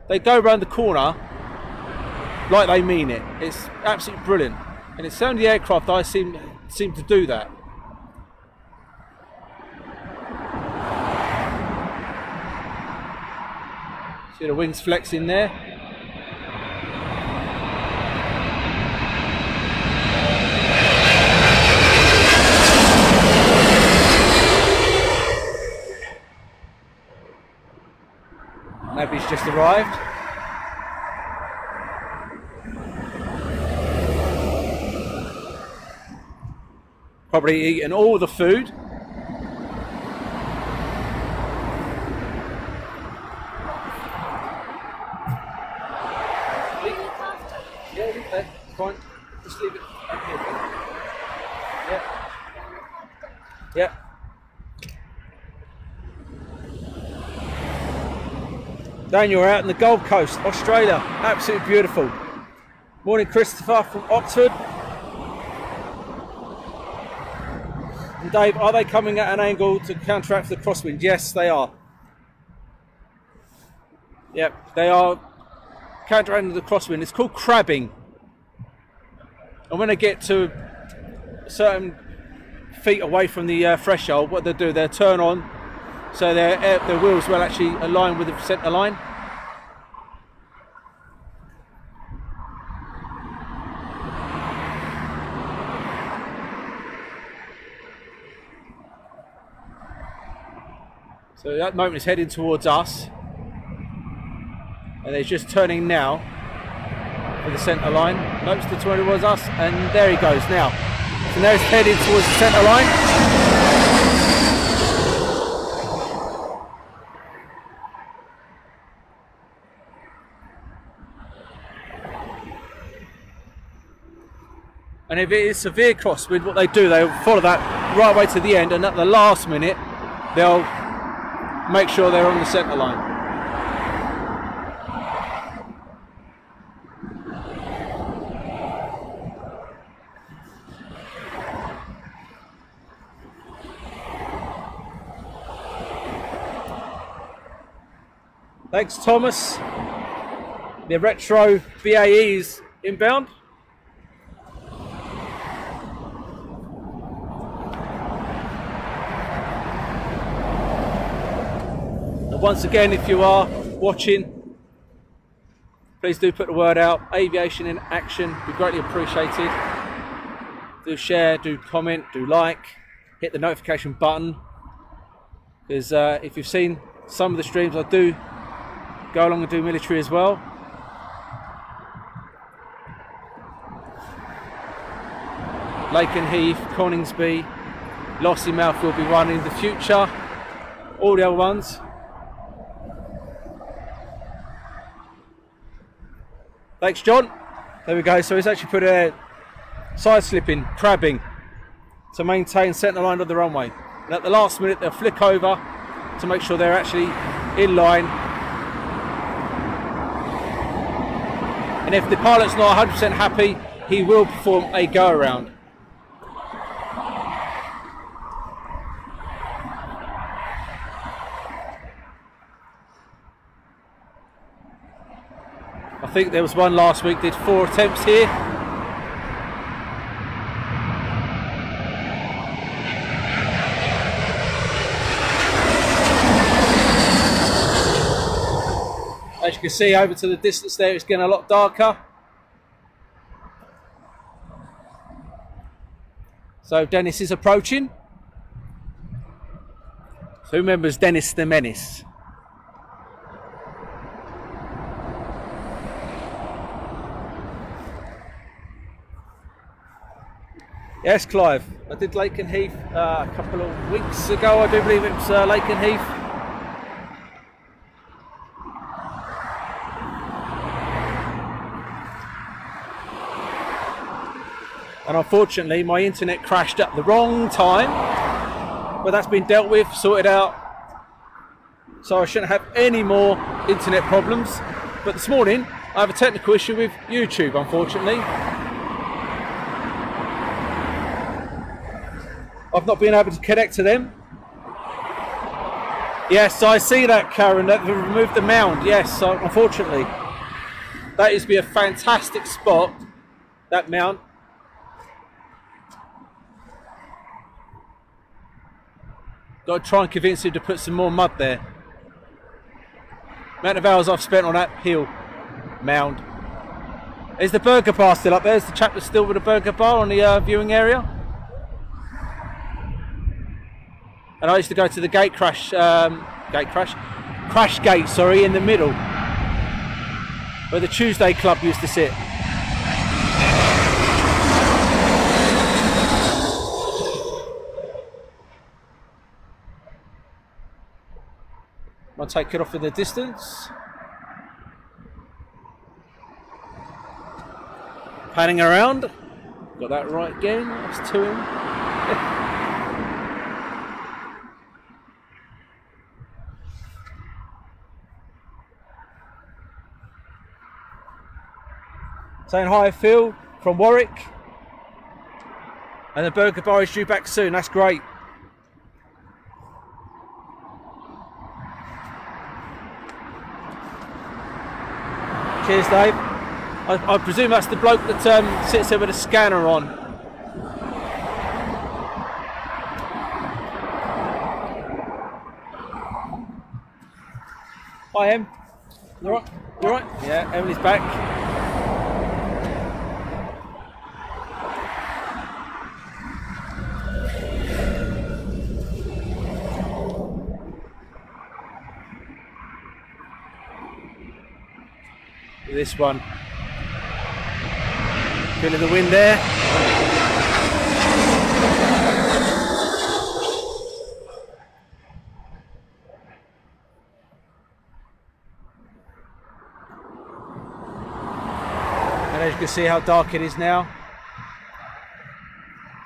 they go around the corner like they mean it. It's absolutely brilliant, and it's only the aircraft I seem to do that. See the wings flexing there. Navy's just arrived. Probably eaten all the food. Yeah, leave that. Fine. Just leave it up here. Yeah. Yeah. Daniel, we're out in the Gold Coast, Australia. Absolutely beautiful. Morning, Christopher from Oxford. And Dave, are they coming at an angle to counteract the crosswind? Yes, they are. Yep, they are counteracting the crosswind. It's called crabbing. And when they get to a certain feet away from the threshold, what they'll do, they'll turn on so their wheels will actually align with the centre line. So at that moment it's heading towards us, and they're just turning now for the centre line. Nope, still turning towards us, and there he goes now. So now it's heading towards the centre line. And if it is severe crosswind, what they do, they'll follow that right way to the end, and at the last minute they'll make sure they're on the centre line. Thanks, Thomas. The retro BAE is inbound. And once again, if you are watching, please do put the word out. Aviation in action, be greatly appreciated. Do share, do comment, do like, hit the notification button. Because if you've seen some of the streams, I do go along and do military as well. Lakenheath, Coningsby, Lossiemouth will be running in the future. All the other ones. Thanks, John. There we go. So he's actually put a side slipping, crabbing to maintain centre line of the runway. And at the last minute, they'll flick over to make sure they're actually in line. And if the pilot's not 100% happy, he will perform a go around. I think there was one last week, did 4 attempts here. As you can see, over to the distance there, it's getting a lot darker. So Dennis is approaching. So who remembers Dennis the Menace? Yes, Clive. I did Lakenheath a couple of weeks ago. I do believe it was Lakenheath. And unfortunately, my internet crashed at the wrong time. But that's been dealt with, sorted out. So I shouldn't have any more internet problems. But this morning, I have a technical issue with YouTube, unfortunately. I've not been able to connect to them. Yes, I see that, Karen, that they've removed the mound. Yes, so unfortunately. That used to be a fantastic spot, that mound. Got to try and convince him to put some more mud there. Amount of hours I've spent on that hill mound. Is the burger bar still up there? Is the chap that's still with the burger bar on the viewing area? And I used to go to the crash gate, sorry, in the middle, where the Tuesday Club used to sit. I'll take it off in the distance. Panning around. Got that right again. That's to him. Saying hi, Phil from Warwick. And the burger bar is due back soon. That's great. Cheers, Dave. I presume that's the bloke that sits there with a scanner on. Hi, Em. You alright? You alright? Yeah, Emily's back. This one. Feeling the wind there. And as you can see how dark it is now.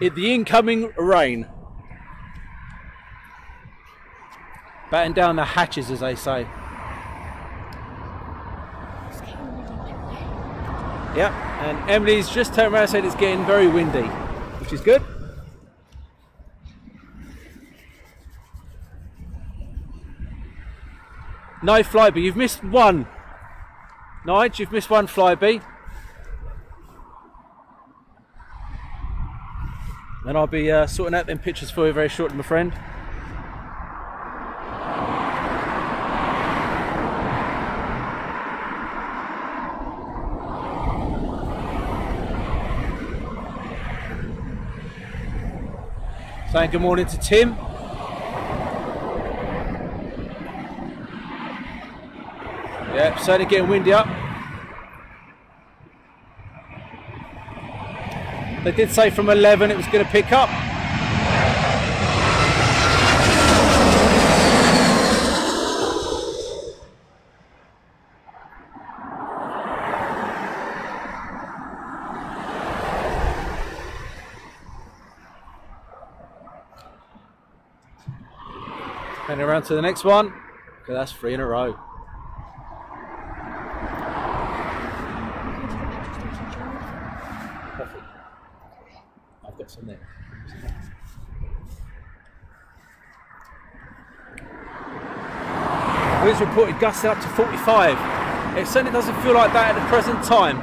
In the incoming rain. Batten down the hatches, as they say. Yeah, and Emily's just turned around and said it's getting very windy, which is good. No flyby, you've missed one. Nige, you've missed one flyby. And I'll be sorting out them pictures for you very shortly, my friend. Saying good morning to Tim. Yeah, certainly getting windy up. They did say from 11 it was going to pick up. And around to the next one. Okay, that's 3 in a row. Perfect. I've got some there. Winds reported gusting up to 45. It certainly doesn't feel like that at the present time.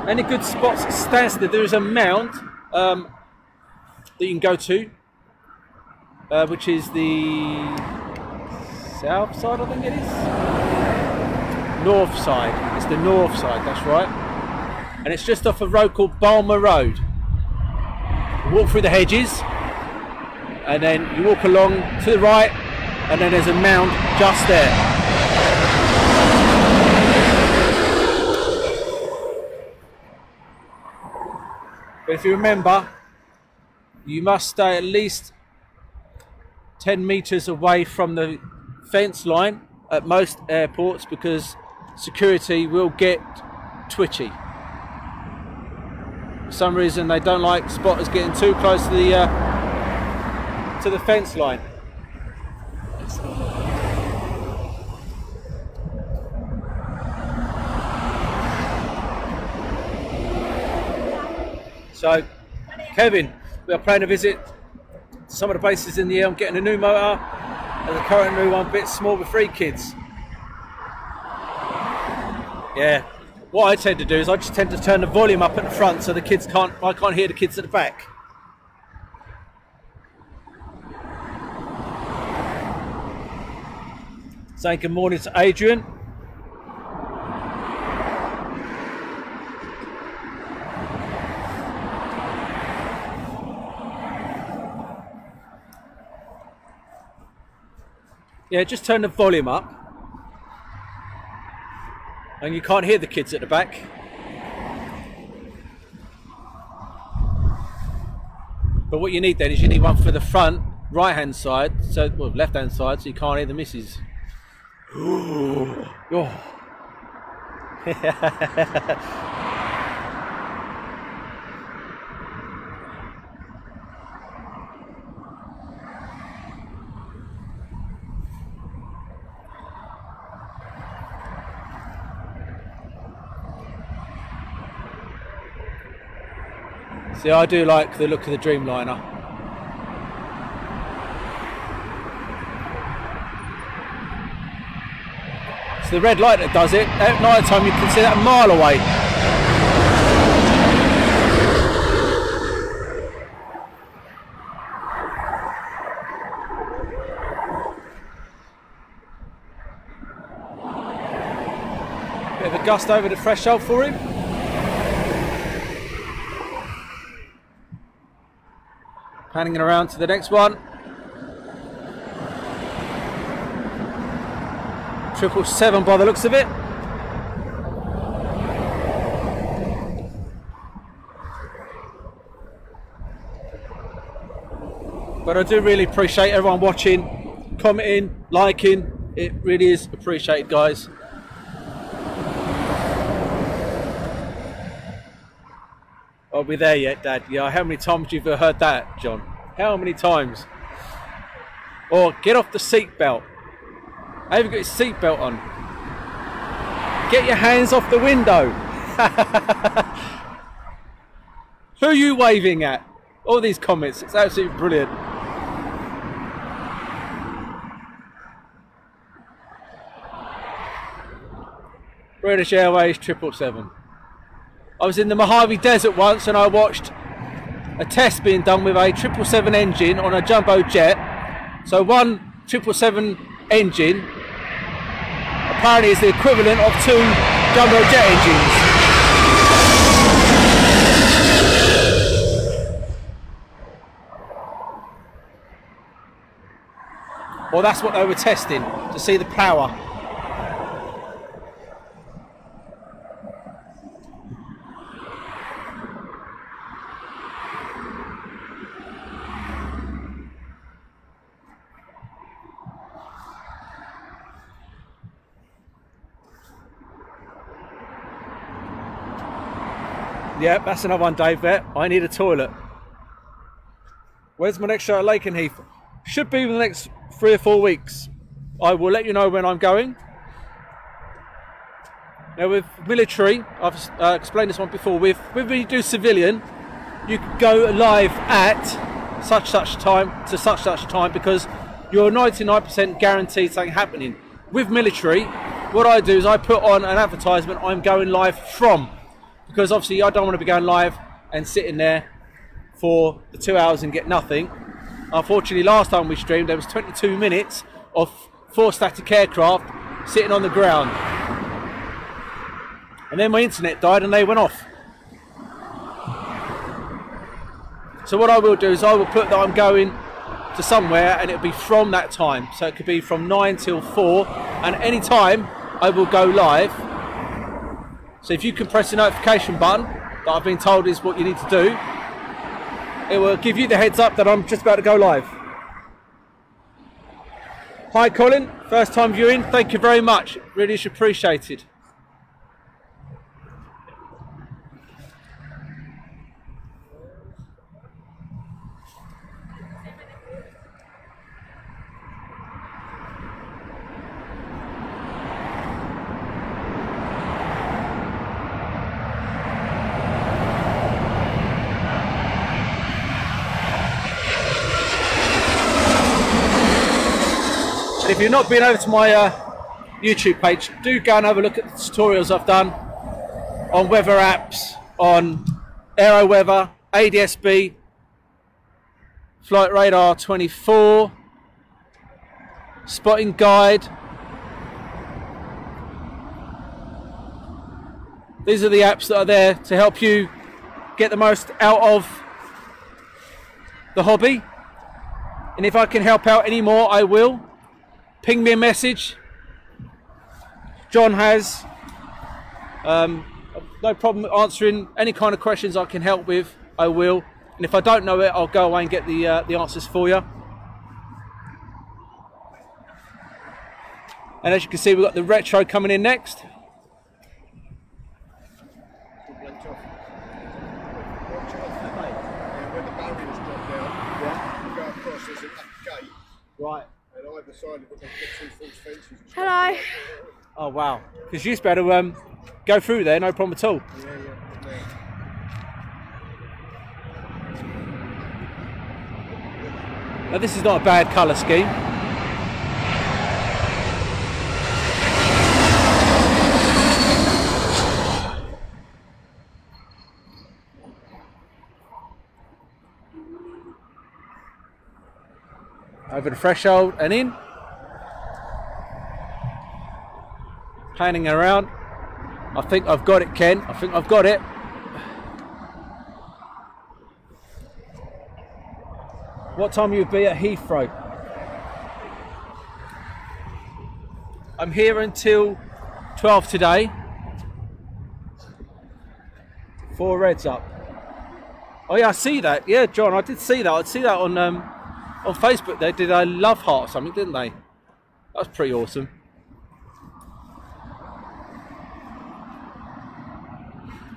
Any good spots at Stansted? There is a mound that you can go to. Which is the south side, I think it is. North side. It's the north side, that's right. And it's just off a road called Balmer Road. Walk through the hedges. and then you walk along to the right, and then there's a mound just there. But if you remember, you must stay at least 10 metres away from the fence line at most airports, because security will get twitchy. For some reason they don't like spotters getting too close to the fence line. So, Kevin, we are planning a visit to some of the bases in the air. I'm getting a new motor, and the current new one a bit small with 3 kids. Yeah, what I tend to do is I just tend to turn the volume up at the front so the kids I can't hear the kids at the back. Saying good morning to Adrian. Yeah, just turn the volume up and you can't hear the kids at the back. But what you need then is you need one for the front right hand side, so well, left hand side, so you can't hear the missus. Oh. See, I do like the look of the Dreamliner. It's the red light that does it. At night time you can see that a mile away. Bit of a gust over the threshold for him. Panning around to the next one. 777 by the looks of it. But I do really appreciate everyone watching, commenting, liking. It really is appreciated, guys. Are we there yet, Dad? Yeah, how many times have you heard that, John? How many times? Or get off the seatbelt. I haven't got your seatbelt on. Get your hands off the window. Who are you waving at? All these comments, it's absolutely brilliant. British Airways 777. I was in the Mojave Desert once and I watched a test being done with a 777 engine on a jumbo jet. So one 777 engine apparently is the equivalent of 2 jumbo jet engines. Well, that's what they were testing, to see the power. Yep, that's another one, Dave. Vet. I need a toilet. Where's my next show at Lakenheath? Should be in the next 3 or 4 weeks. I will let you know when I'm going. Now with military, I've explained this one before. With when you do civilian, you can go live at such time to such time because you're 99% guaranteed something happening. With military, what I do is I put on an advertisement I'm going live from. Because obviously I don't want to be going live and sitting there for the 2 hours and get nothing. Unfortunately, last time we streamed, there was 22 minutes of 4 static aircraft sitting on the ground. And then my internet died and they went off. So what I will do is I will put that I'm going to somewhere, and it'll be from that time. So it could be from 9 till 4, and any time I will go live. So if you can press the notification button that I've been told is what you need to do, it will give you the heads up that I'm just about to go live. Hi Colin, first time viewing, thank you very much, really is appreciated. If you've not been over to my YouTube page, do go and have a look at the tutorials I've done on weather apps, on Aero Weather, ADSB, Flight Radar 24, Spotting Guide. These are the apps that are there to help you get the most out of the hobby. And if I can help out any more, I will. Ping me a message. John has no problem answering any kind of questions I can help with. I will, and if I don't know it, I'll go away and get the answers for you. And as you can see, we've got the retro coming in next. When the barriers drop down, you go across, there's a gate. Right. And I decided that they've got 2 false fences. Hello. Oh wow! Because you used to be able to go through there, no problem at all. Yeah. Now this is not a bad colour scheme. Over the threshold and in. Panning around. I think I've got it, Ken. I think I've got it. What time will you be at Heathrow? I'm here until 12 today. 4 reds up. Oh yeah, I see that. Yeah, John, I did see that. I'd see that on Facebook. They did a love heart or something, didn't they? That's pretty awesome.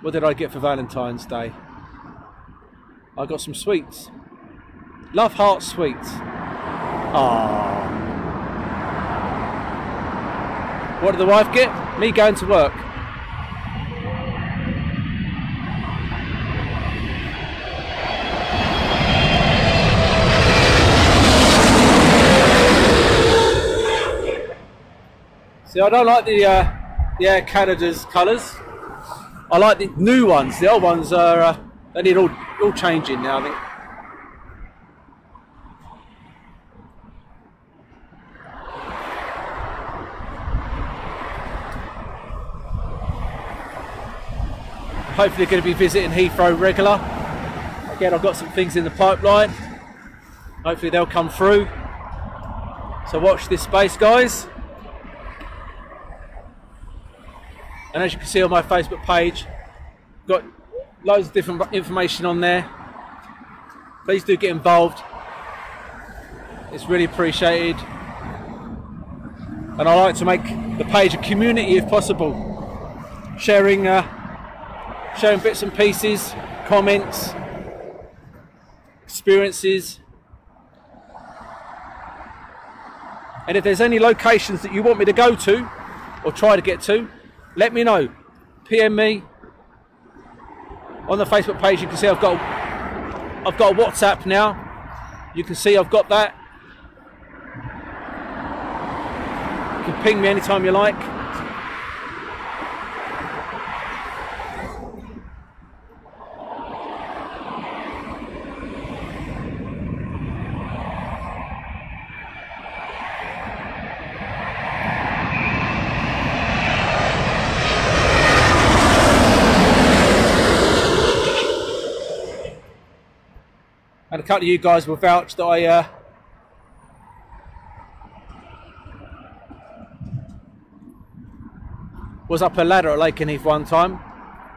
What did I get for Valentine's Day? I got some sweets. Love heart sweets. Ah. What did the wife get? Me going to work. See, I don't like the Air Canada's colours. I like the new ones. The old ones are they need all changing now, I think. Hopefully going to be visiting Heathrow regular. Again, I've got some things in the pipeline. Hopefully they'll come through. So watch this space, guys. And as you can see on my Facebook page, got loads of different information on there. Please do get involved. It's really appreciated. And I like to make the page a community if possible. Sharing bits and pieces, comments, experiences. And if there's any locations that you want me to go to or try to get to, let me know. PM me on the Facebook page. You can see I've got a WhatsApp now. You can see I've got that. You can ping me anytime you like. And a couple of you guys will vouch that I Was up a ladder at Lakenheath one time,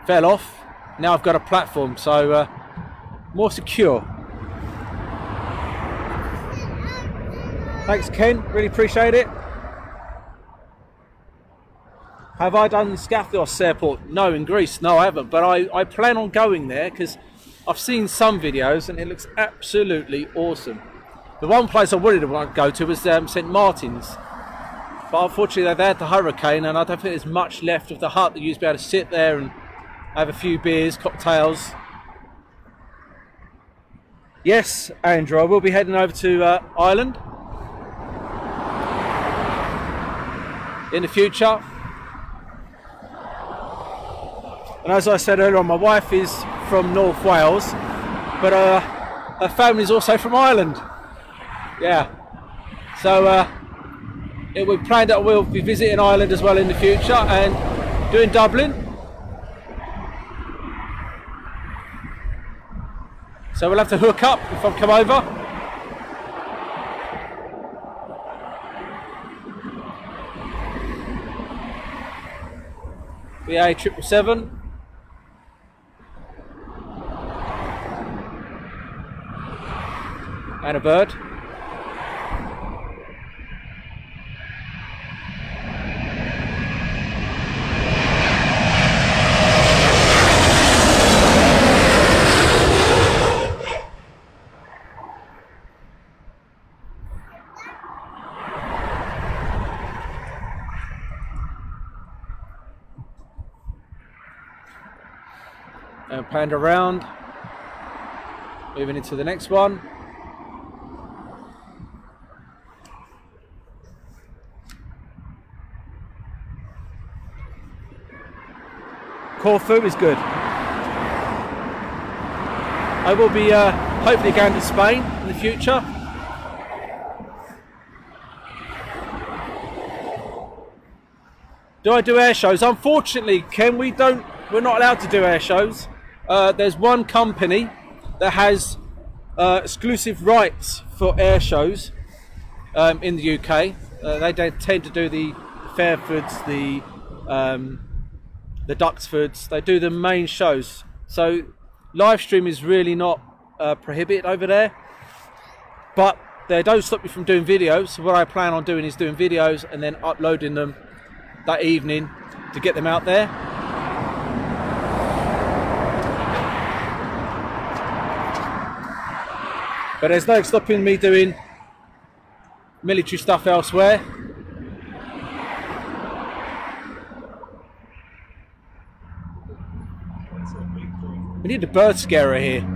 fell off. Now I've got a platform, so more secure. Thanks, Ken. Really appreciate it. Have I done Skathos Airport? No, in Greece. No, I haven't. But I plan on going there because I've seen some videos and it looks absolutely awesome. The one place I wanted to go to was St. Martin's. But unfortunately they had the hurricane and I don't think there's much left of the hut that you used to be able to sit there and have a few beers, cocktails. Yes, Andrew, I will be heading over to Ireland in the future. And as I said earlier on, my wife is from North Wales, but her family is also from Ireland. Yeah. So it was planned that we'll be visiting Ireland as well in the future and doing Dublin. So we'll have to hook up if I come over. BA 777. And a bird. And panned around, moving into the next one. Corfu is good. I will be hopefully going to Spain in the future. Do I do air shows? Unfortunately, Ken, we're not allowed to do air shows. There's one company that has exclusive rights for air shows in the UK. They tend to do the Fairfords, the Duxfords. They do the main shows. So live stream is really not prohibited over there. But they don't stop you from doing videos. So what I plan on doing is doing videos and then uploading them that evening to get them out there. But there's no stopping me doing military stuff elsewhere. We need a bird scarer here.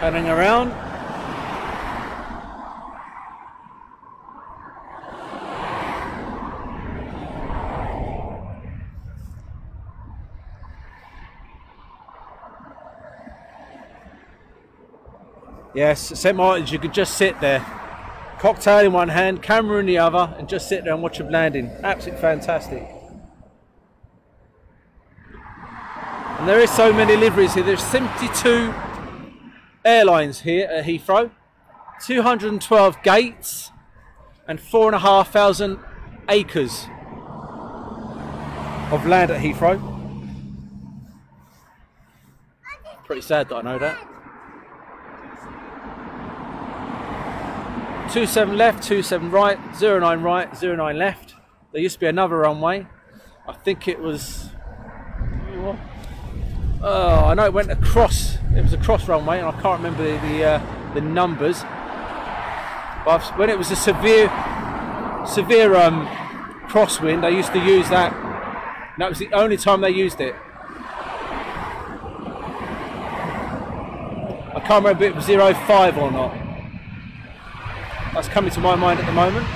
Panning around. Yes, St. Martin's, you could just sit there, cocktail in one hand, camera in the other, and just sit there and watch them landing. Absolutely fantastic. And there is so many liveries here. There's 72 airlines here at Heathrow, 212 gates, and 4,500 acres of land at Heathrow. Pretty sad that I know that. 27 left, 27 right, 09 right, 09 left. There used to be another runway. I think it was... Oh, I know it went across. It was a cross runway, and I can't remember the numbers. But when it was a severe crosswind, they used to use that. And that was the only time they used it. I can't remember if it was 05 or not. That's coming to my mind at the moment.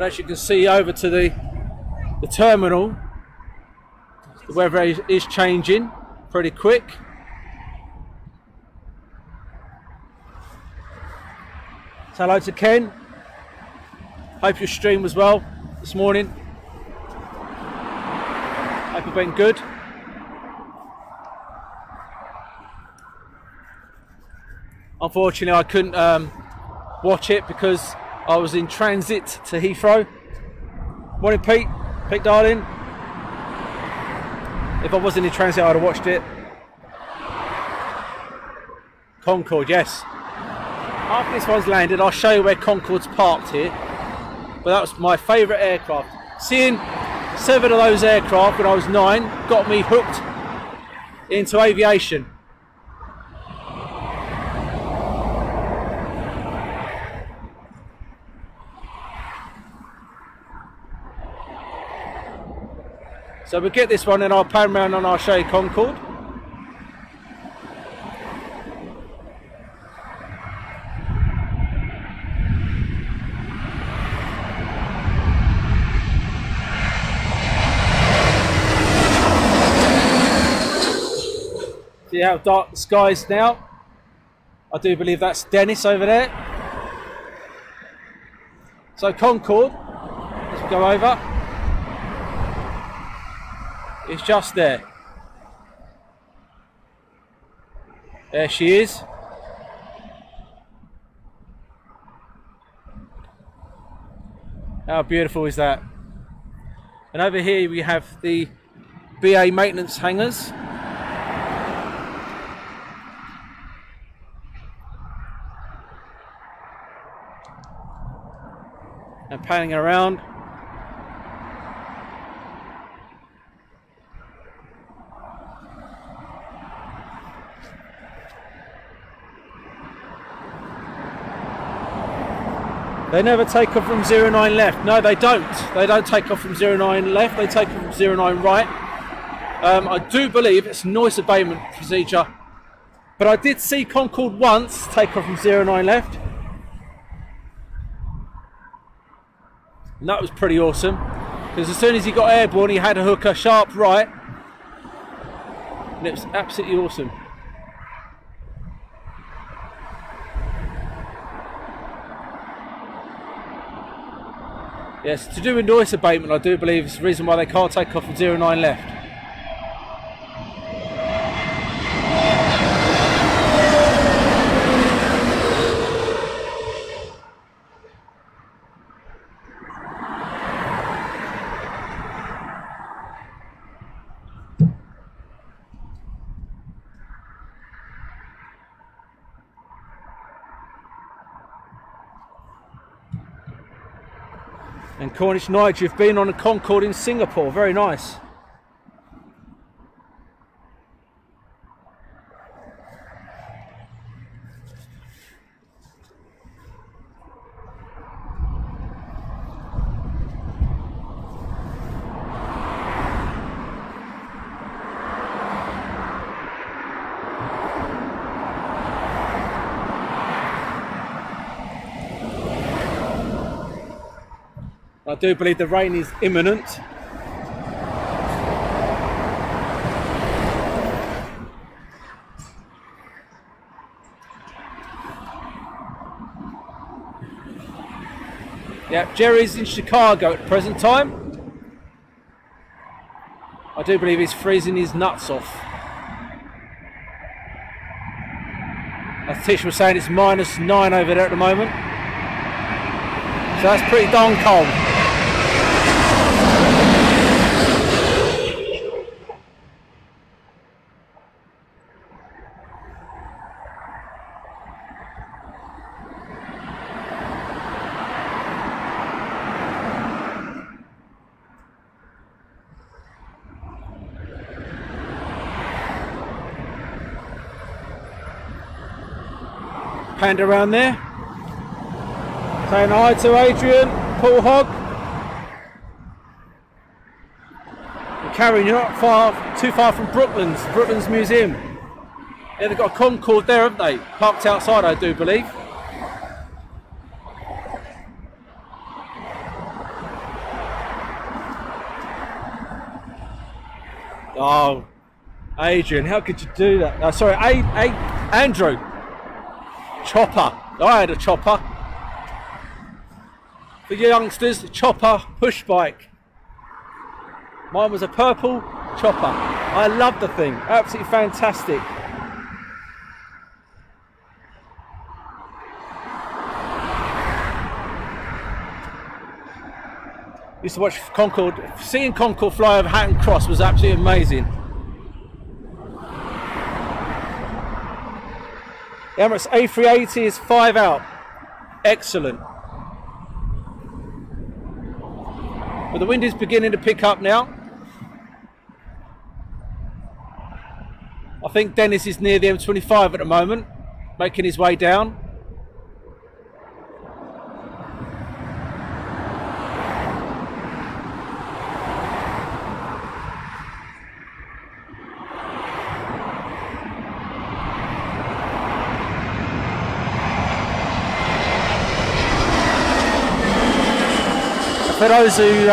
But as you can see over to the terminal, the weather is changing pretty quick. So hello to Ken. Hope your stream was well this morning. Hope it went good. Unfortunately, I couldn't watch it because I was in transit to Heathrow. Morning, Pete. Pete, darling. If I wasn't in transit, I'd have watched it. Concorde, yes. After this one's landed, I'll show you where Concorde's parked here. But that was my favourite aircraft. Seeing 7 of those aircraft when I was 9 got me hooked into aviation. So we'll get this one and I'll pan around and I'll show you Concorde. See how dark the sky is now? I do believe that's Dennis over there. So Concorde, let's go over. It's just there. There she is. How beautiful is that? And over here we have the BA maintenance hangars. And panning around. They never take off from 09 left. No, they don't. They don't take off from 09 left. They take off from 09 right. I do believe it's noise abatement procedure. But I did see Concorde once take off from 09 left. And that was pretty awesome. Because as soon as he got airborne, he had a hooker sharp right. And it was absolutely awesome. Yes, to do with noise abatement, I do believe is the reason why they can't take off from 09 left. And Cornish Nigel, you've been on a Concorde in Singapore. Very nice. I do believe the rain is imminent. Yeah, Jerry's in Chicago at the present time. I do believe he's freezing his nuts off. As Tish was saying, it's -9 over there at the moment. So that's pretty darn cold. Panned around there. Saying hi to Adrian, Paul Hogg. And Karen, you're not too far from Brooklands Museum. Yeah, they've got a Concorde there, haven't they? Parked outside, I do believe. Oh, Adrian, how could you do that? Sorry, Andrew. Chopper. I had a chopper. For you youngsters, chopper push bike. Mine was a purple chopper. I love the thing. Absolutely fantastic. Used to watch Concorde. Seeing Concorde fly over Hatton Cross was absolutely amazing. The Emirates A380 is 5 out. Excellent. But the wind is beginning to pick up now. I think Dennis is near the M25 at the moment, making his way down. For those who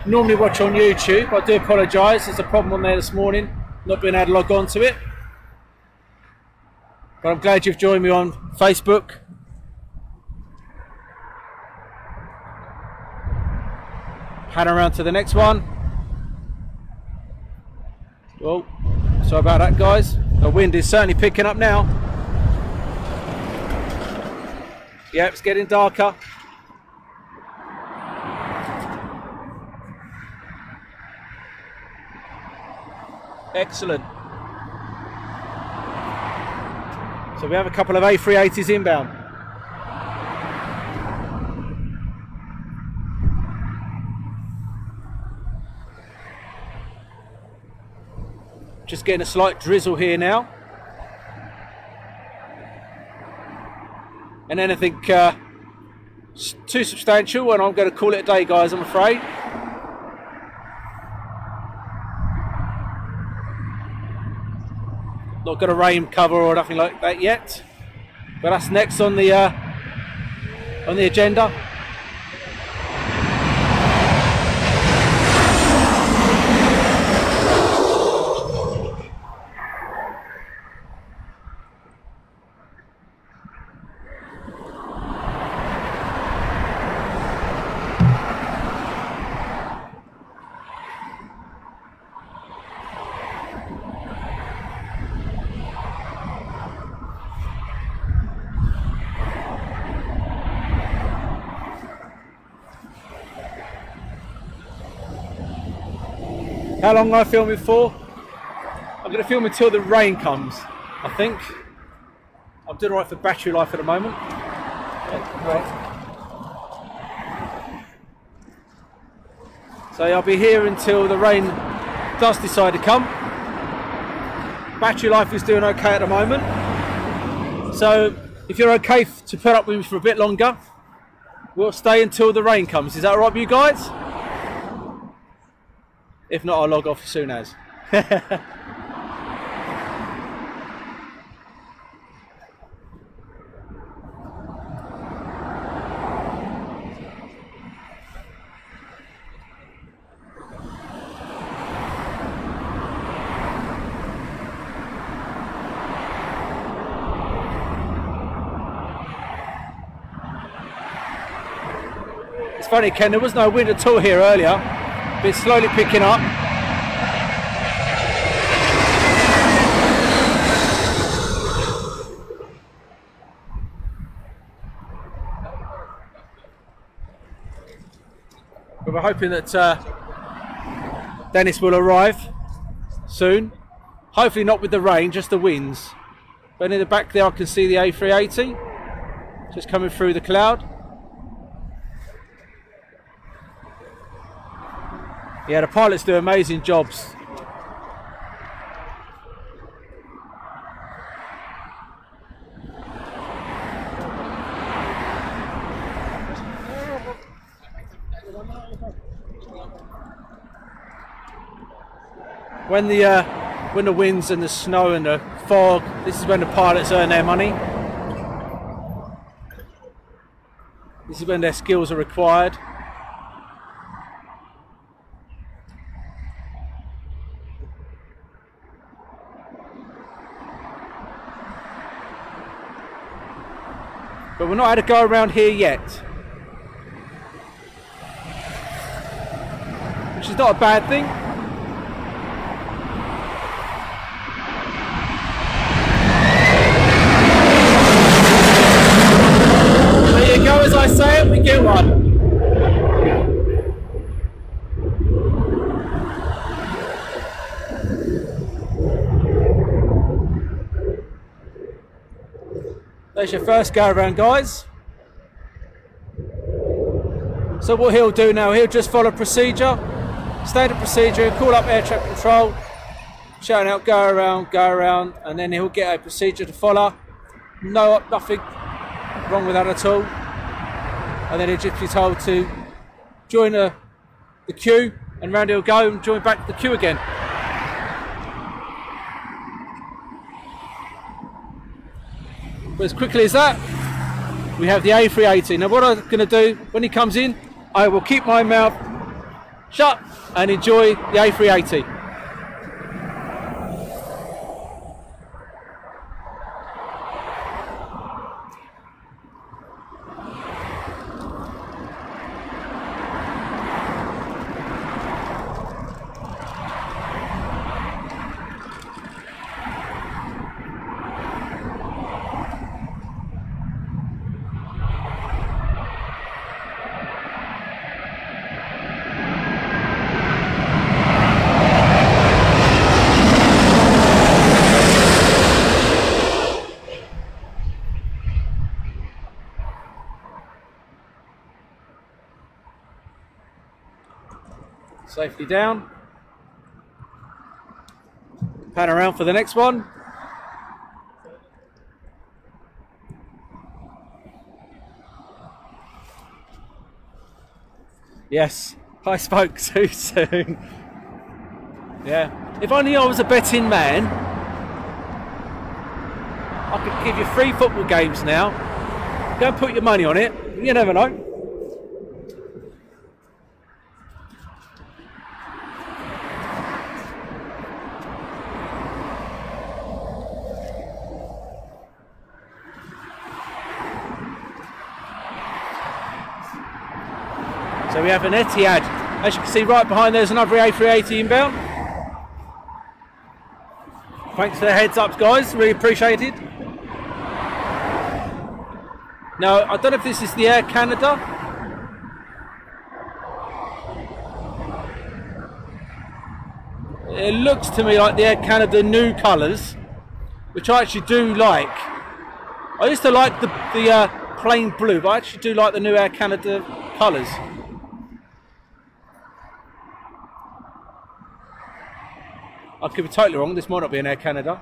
normally watch on YouTube, I do apologise. There's a problem on there this morning, not being able to log on to it. But I'm glad you've joined me on Facebook. Pan around to the next one. Well, sorry about that, guys. The wind is certainly picking up now. Yeah, it's getting darker. Excellent. So we have a couple of A380s inbound. Just getting a slight drizzle here now. And anything too substantial and I'm going to call it a day, guys, I'm afraid. Not got a rain cover or nothing like that yet, but that's next on the agenda. How long am I filming for? I'm going to film until the rain comes, I think. I'm doing alright for battery life at the moment. Right. So I'll be here until the rain does decide to come. Battery life is doing okay at the moment. So if you're okay to put up with me for a bit longer, we'll stay until the rain comes. Is that alright with you guys? If not, I'll log off as soon as. It's funny, Ken, there was no wind at all here earlier. But it's slowly picking up. But we're hoping that Dennis will arrive soon. Hopefully not with the rain, just the winds. But in the back there I can see the A380 just coming through the cloud. Yeah, the pilots do amazing jobs. When the winds and the snow and the fog, this is when the pilots earn their money. This is when their skills are required. but we're not had a go around here yet, which is not a bad thing. There you go, as I say it, we get one. There's your first go around, guys. So what he'll do now, he'll just follow procedure, standard procedure, he'll call up air traffic control, shouting out go around, and then he'll get a procedure to follow. Nothing wrong with that at all. And then he'll just be told to join the queue, and round he'll go and join back the queue again. But as quickly as that, we have the A380. Now what I'm going to do, when he comes in, I will keep my mouth shut and enjoy the A380. Safely down. Pan around for the next one. Yes, I spoke too soon. Yeah, if only I was a betting man, I could give you 3 football games now. Go and put your money on it. You never know. So we have an Etihad. As you can see right behind there's another A380 inbound. Thanks for the heads ups, guys, really appreciated. Now I don't know if this is the Air Canada. It looks to me like the Air Canada new colours, which I actually do like. I used to like the plain blue, but I actually do like the new Air Canada colours. I could be totally wrong, this might not be an Air Canada.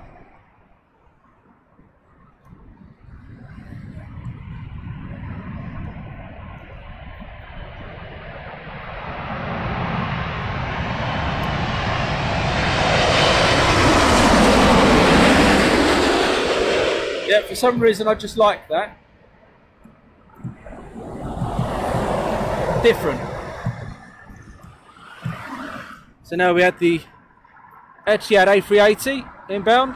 Yeah, for some reason I just like that. Different. So now we had the Etihad A380 inbound.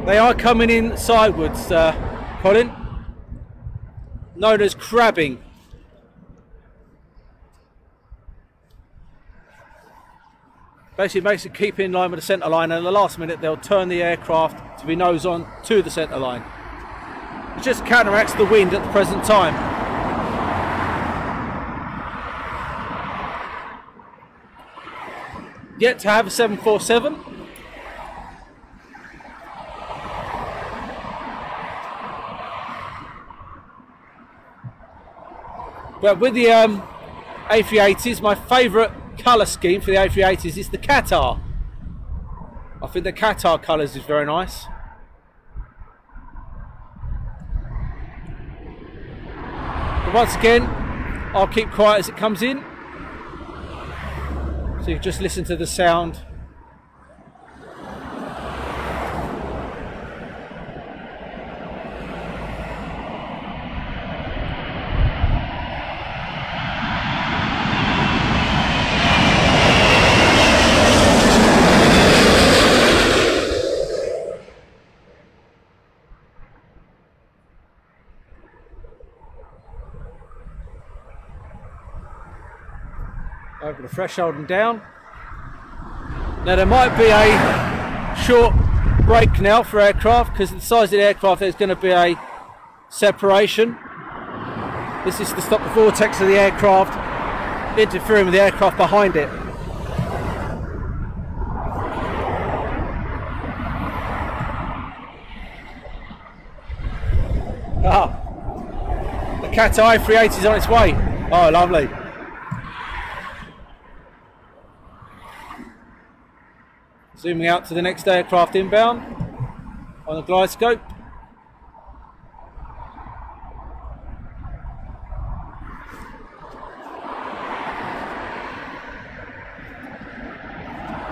They are coming in sidewards, Colin. Known as crabbing. Basically makes it keep in line with the centre line, and at the last minute they'll turn the aircraft to be nose on to the centre line. It just counteracts the wind at the present time. Yet to have a 747. But with the A380s, my favourite colour scheme for the A380s is the Qatar. I think the Qatar colours is very nice. But once again, I'll keep quiet as it comes in, so you just listen to the sound. threshold and down. Now there might be a short break now for aircraft because of the size of the aircraft. There's going to be a separation. This is to stop the vortex of the aircraft interfering with the aircraft behind it. The Qatar A380 is on its way. Oh, lovely. Zooming out to the next aircraft inbound on the glide scope.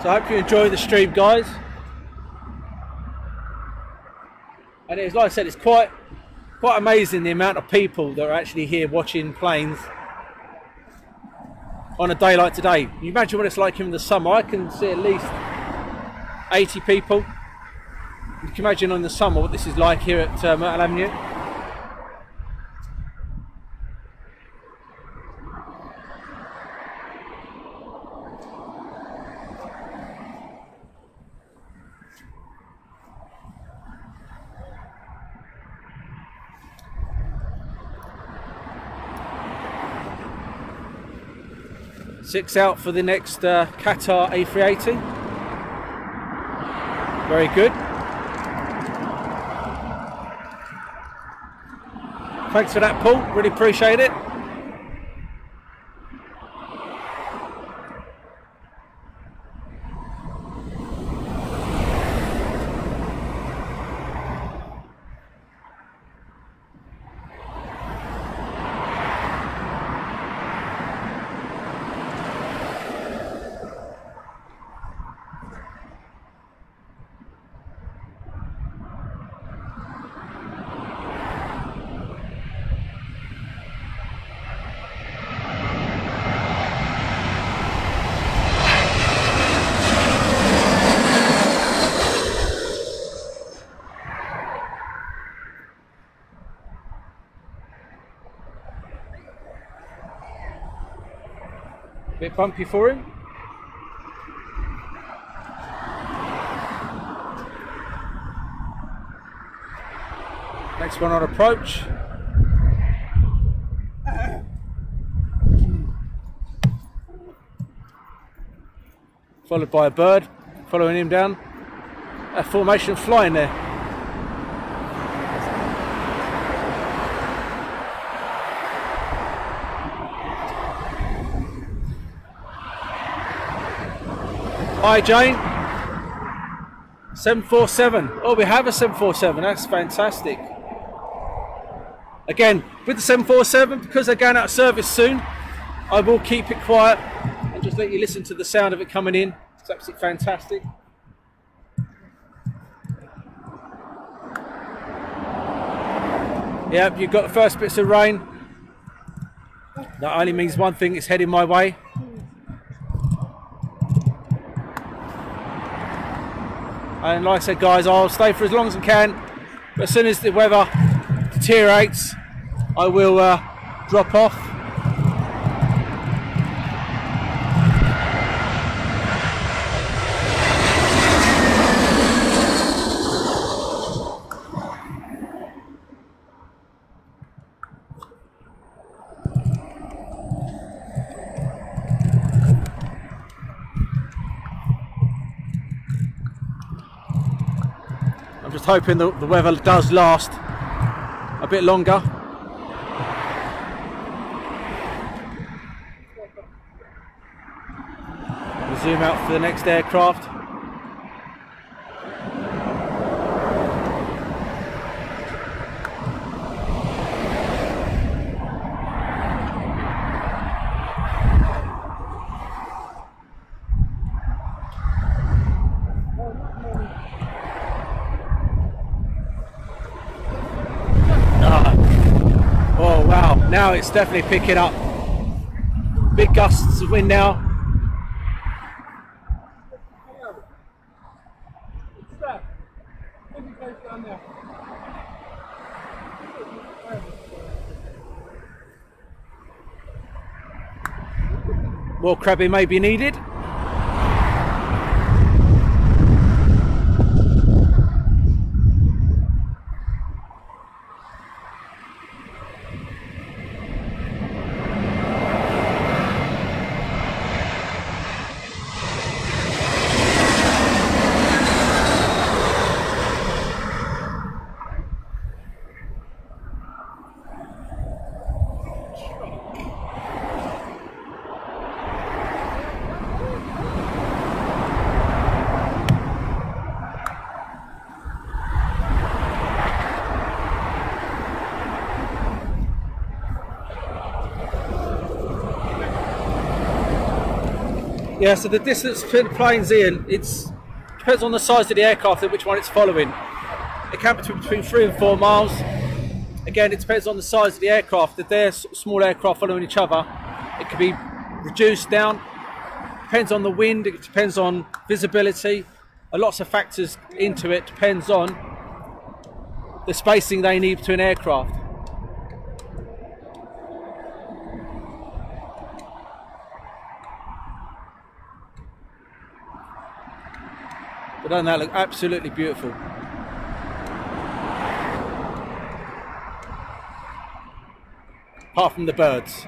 So I hope you enjoy the stream, guys. And it's like I said, it's quite amazing the amount of people that are actually here watching planes on a day like today. You imagine what it's like in the summer. I can see at least 80 people. You can imagine in the summer what this is like here at Myrtle Avenue. Six out for the next Qatar A380. Very good. Thanks for that, Paul. Really appreciate it. Bit bumpy for him. Next one on approach. Followed by a bird, following him down. A formation flying there. Hi Jane. 747. Oh, we have a 747. That's fantastic. Again, with the 747, because they're going out of service soon, I will keep it quiet and just let you listen to the sound of it coming in. It's absolutely fantastic. Yep, you've got the first bits of rain. That only means one thing, it's heading my way. And like I said, guys, I'll stay for as long as I can. But as soon as the weather deteriorates, I will drop off. I'm just hoping the weather does last a bit longer. We'll zoom out for the next aircraft. Now it's definitely picking up. Big gusts of wind now. More crabbing may be needed. Yeah, so the distance between the planes, Ian, depends on the size of the aircraft and which one it's following. It can be between 3 and 4 miles. Again, it depends on the size of the aircraft. If they're small aircraft following each other, it can be reduced down. Depends on the wind, it depends on visibility. Lots of factors into it, depends on the spacing they need to an aircraft. But doesn't that look absolutely beautiful? Apart from the birds.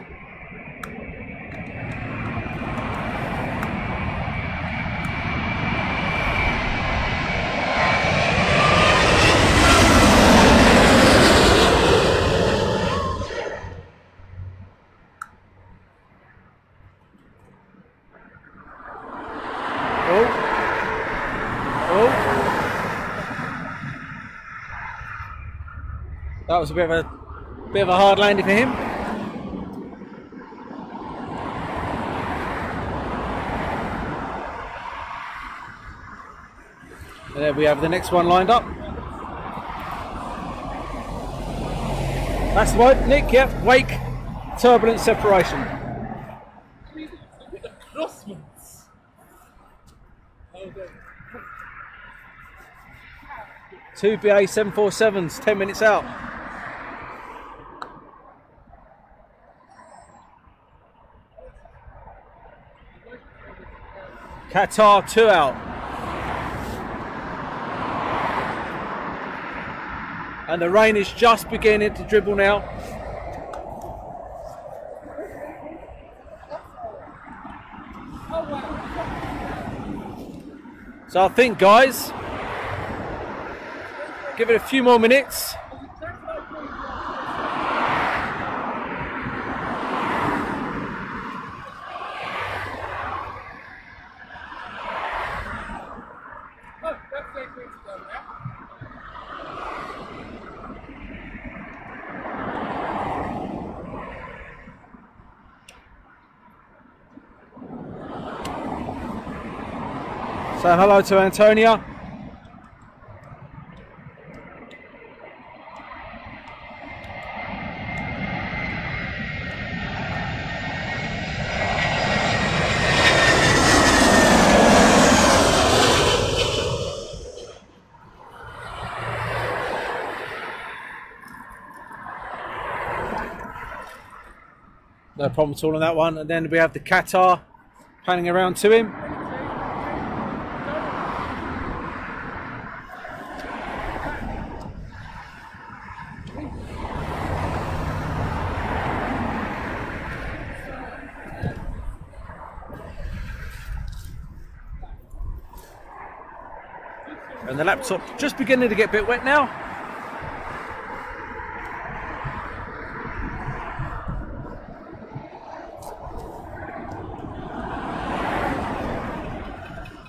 That was a bit of a hard landing for him. And there we have the next one lined up. That's the one, Nick. Yep, wake, turbulent separation. Crosswinds. Two BA 747s, 10 minutes out. Qatar 2 out. And the rain is just beginning to dribble now. So I think, guys, give it a few more minutes. Say hello to Antonia. No problem at all on that one. And then we have the Qatar panning around to him. And the laptop just beginning to get a bit wet now.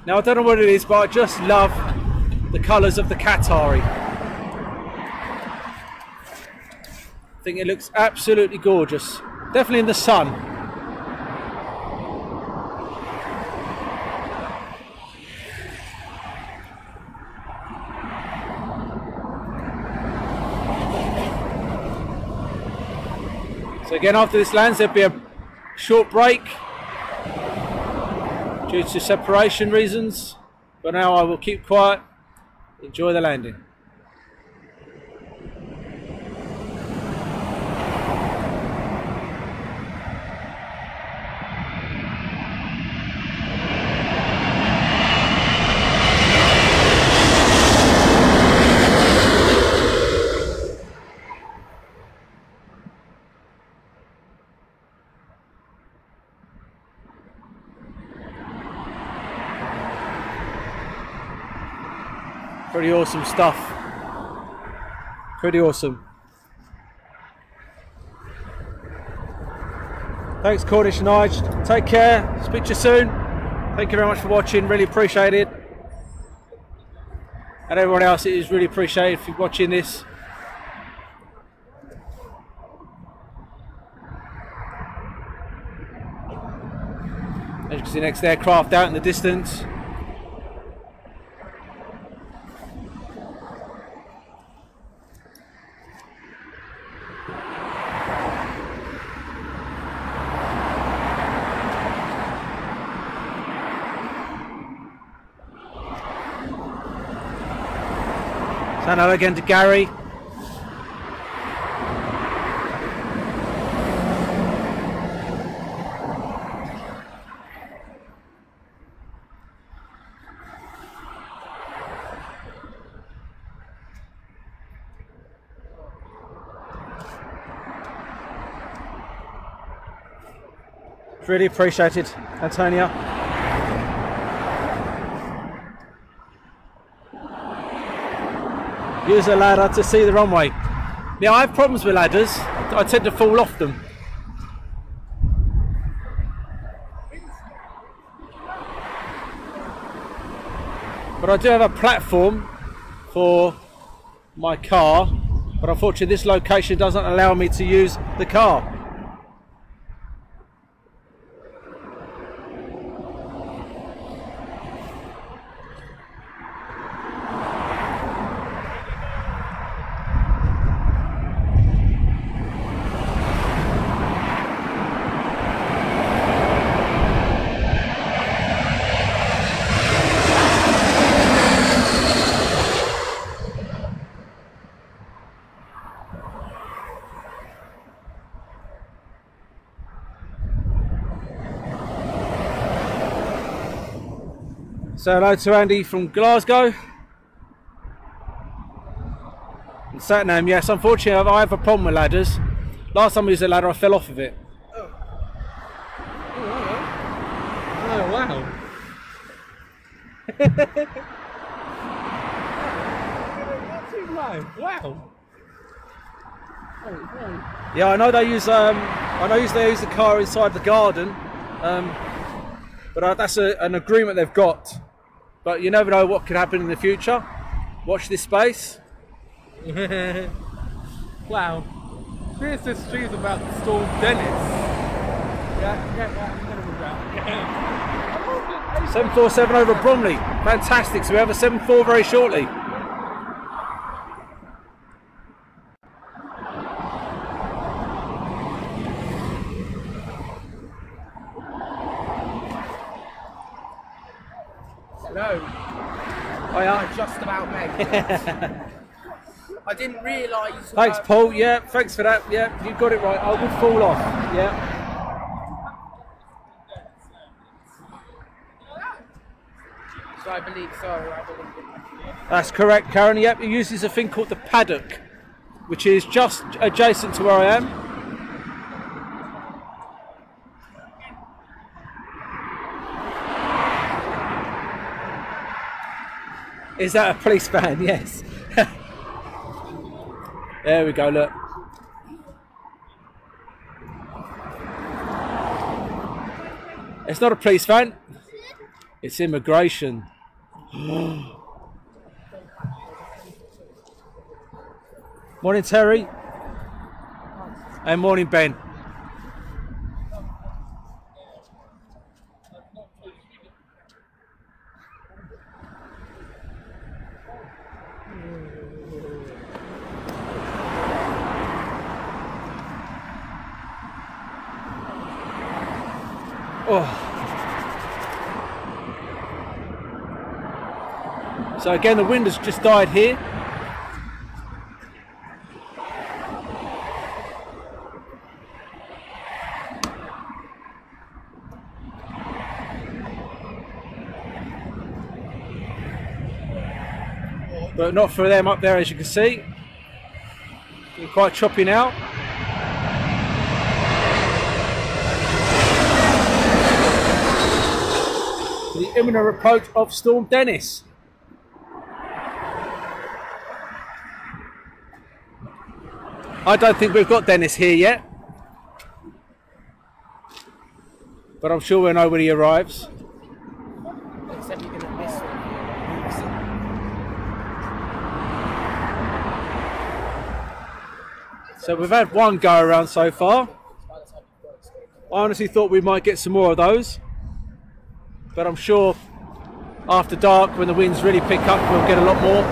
Now I don't know what it is, but I just love the colours of the Qatari. I think it looks absolutely gorgeous. Definitely in the sun. So again, after this lands, there'll be a short break due to separation reasons. But now I will keep quiet, enjoy the landing. Pretty awesome stuff. Pretty awesome. Thanks Cornish and Nige. Take care. Speak to you soon. Thank you very much for watching. Really appreciate it. And everyone else, it is really appreciated for watching this. As you can see, the next aircraft out in the distance. So now again to Gary. Really appreciated, Antonia. Use a ladder to see the runway. Now I have problems with ladders. I tend to fall off them. But I do have a platform for my car, but unfortunately this location doesn't allow me to use the car. So hello to Andy from Glasgow. And Satnam, yes, unfortunately I have a problem with ladders. Last time I used a ladder I fell off of it. Oh wow. Not too low. Wow. Yeah, I know they use they use the car inside the garden, but that's an agreement they've got. But you never know what could happen in the future. Watch this space. Wow. Here's the street about Storm Dennis. Yeah. 747 over Bromley. Fantastic. So we have a 74 very shortly. Hello. I I just about made it. I didn't realise. Thanks, Paul. Yeah, thanks for that. Yeah, you got it right. I would fall off. Yeah. So I believe so. That's correct, Karen. Yep, he uses a thing called the paddock, which is just adjacent to where I am. Is that a police van? Yes. There we go, look. It's not a police van. It's immigration. Morning, Terry. And morning, Ben. Oh. So again, the wind has just died here. But not for them up there, as you can see. They're quite choppy now. The imminent approach of Storm Dennis. I don't think we've got Dennis here yet, but I'm sure we'll know when he arrives. Except you're gonna miss one. So we've had one go around so far. I honestly thought we might get some more of those, but I'm sure after dark, when the winds really pick up, we'll get a lot more.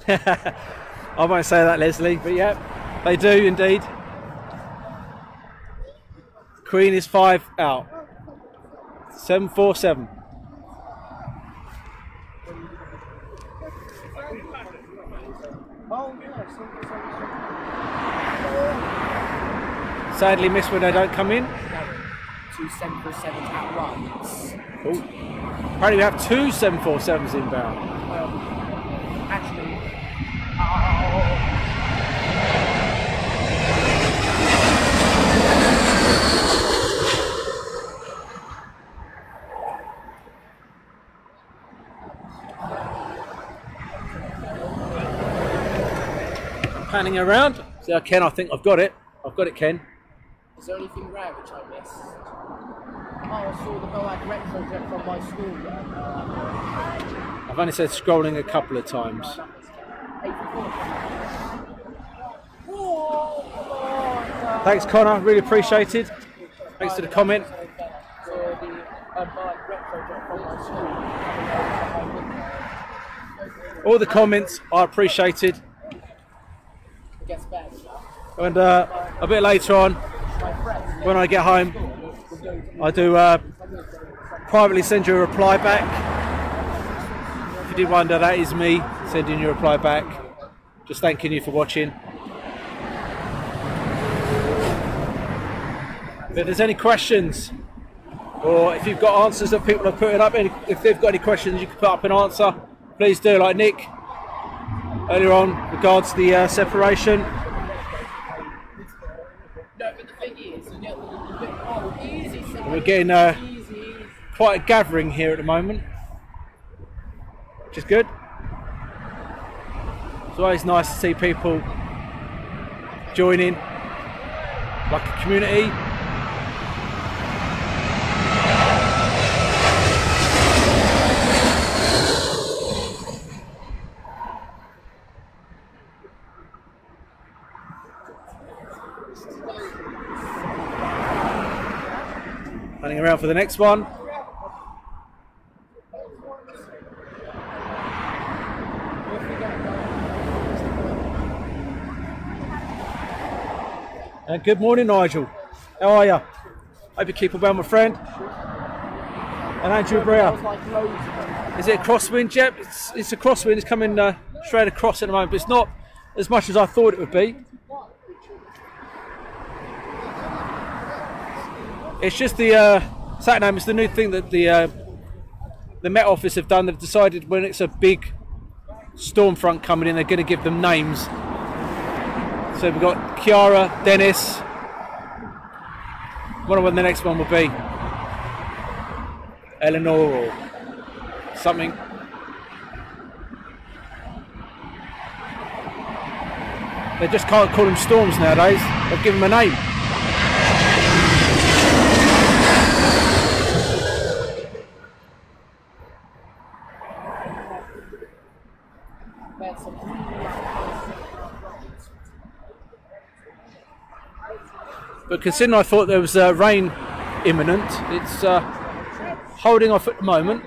I won't say that, Leslie, but yeah, they do indeed. Queen is 5 out. 747. Sadly missed when they don't come in. 2 747s at once. Ooh. Apparently we have 2 747s inbound. Actually, Panning around. See, Ken, I think I've got it. I've got it, Ken. is there anything rare which I missed? Oh, I saw the Boeing retrojet from my school. I've only said scrolling a couple of times. 84. Thanks, Connor. Really appreciated. Thanks for the comment. So the Boeing retrojet from my school. All the comments are appreciated. It gets better. And a bit later on, when I get home, I do privately send you a reply back. If you did wonder, that is me sending you a reply back. Just thanking you for watching. If there's any questions, or if you've got answers that people are putting up, if they've got any questions you can put up an answer, please do, like Nick earlier on regards the separation. No, but the thing is, you get easy. We're getting quite a gathering here at the moment, which is good. It's always nice to see people joining, like a community. Running around for the next one. And good morning, Nigel. How are you? Hope you keep well, my friend. And Andrew Breer. Is it a crosswind? Yep, it's a crosswind. It's coming straight across at the moment, but it's not as much as I thought it would be. It's just the Satnam. It's the new thing that the Met Office have done. They've decided when it's a big storm front coming in, they're going to give them names. So we've got Kiara, Dennis. I wonder when the next one will be. Eleanor or something. They just can't call them storms nowadays. They'll give them a name. But considering I thought there was rain imminent, it's holding off at the moment.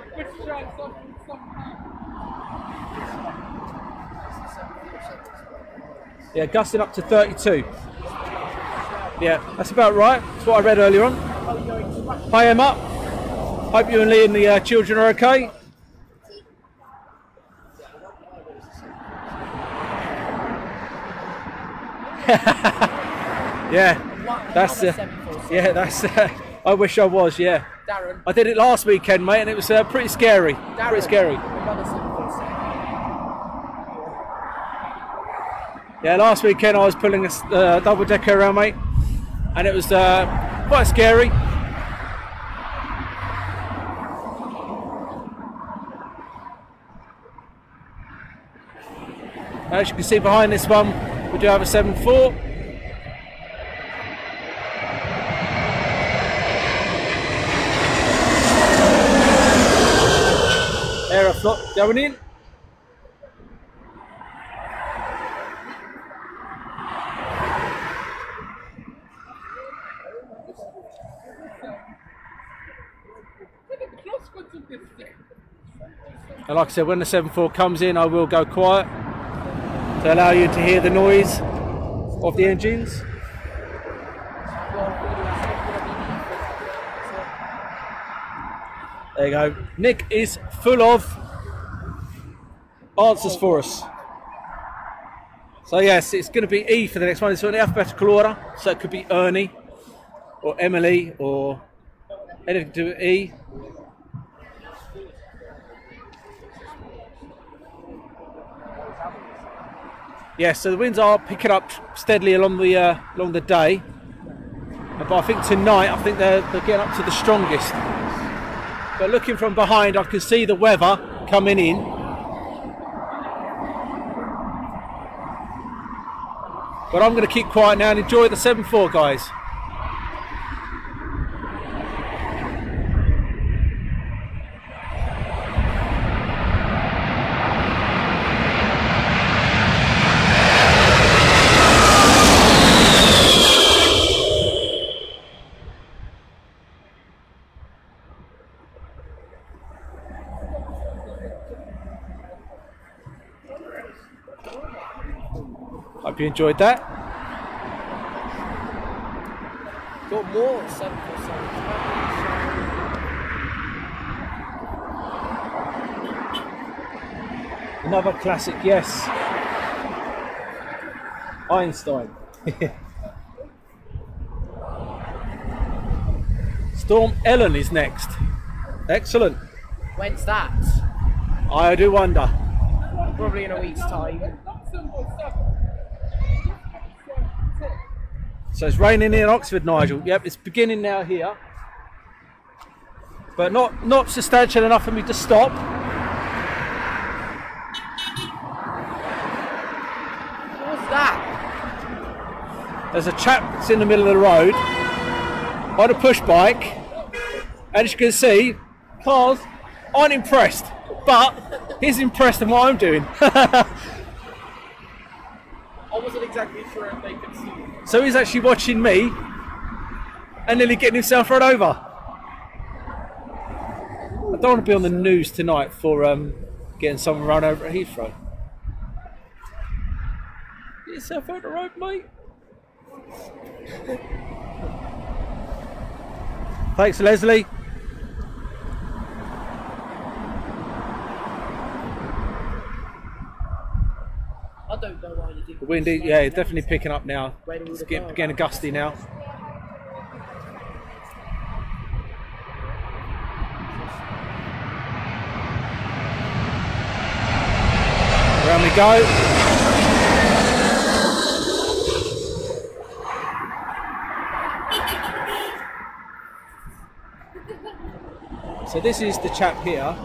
Yeah, gusting up to 32. Yeah, that's about right. That's what I read earlier on. Hi Emma. Hope you and Lee and the children are okay. Yeah. That's I wish I was. Yeah, Darren. I did it last weekend, mate, and it was pretty scary. Darren. Pretty scary. Yeah, last weekend I was pulling a double decker around, mate, and it was quite scary. As you can see behind this one, we do have a 7.4. Aeroflot going in. And like I said, when the 7.4 comes in, I will go quiet to allow you to hear the noise of the engines. There you go. Nick is full of answers for us. So yes, it's going to be E for the next one. It's in alphabetical order, so it could be Ernie or Emily or anything to do with E. Yes, so the winds are picking up steadily along the day, but I think tonight they're getting up to the strongest. But looking from behind, I can see the weather coming in. But I'm going to keep quiet now and enjoy the 7.4, guys. Hope you enjoyed that. Got more 747. Another classic, yes. Einstein. Storm Ellen is next. Excellent. When's that? I do wonder. Probably in a week's time. So it's raining in Oxford, Nigel. Yep, it's beginning now here, but not substantial enough for me to stop. What's that? There's a chap that's in the middle of the road on a push bike, and as you can see, cars aren't impressed, but he's impressed in what I'm doing. I wasn't exactly sure if they could see. So he's actually watching me and nearly getting himself run over. I don't want to be on the news tonight for getting someone run over at Heathrow. Get yourself out the road, mate. Thanks, Leslie. I don't know why you did. The wind, yeah, definitely picking up now. It's getting gusty now. Around we go. So this is the chap here.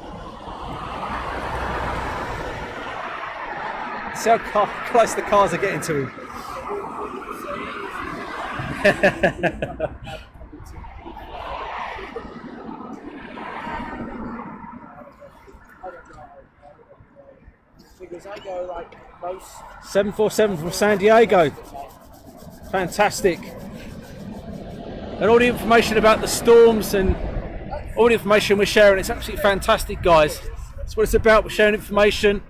See how close the cars are getting to him. Because I go like most 747 from San Diego. Fantastic. And all the information about the storms and all the information we're sharing, it's absolutely fantastic, guys. That's what it's about. We're sharing information,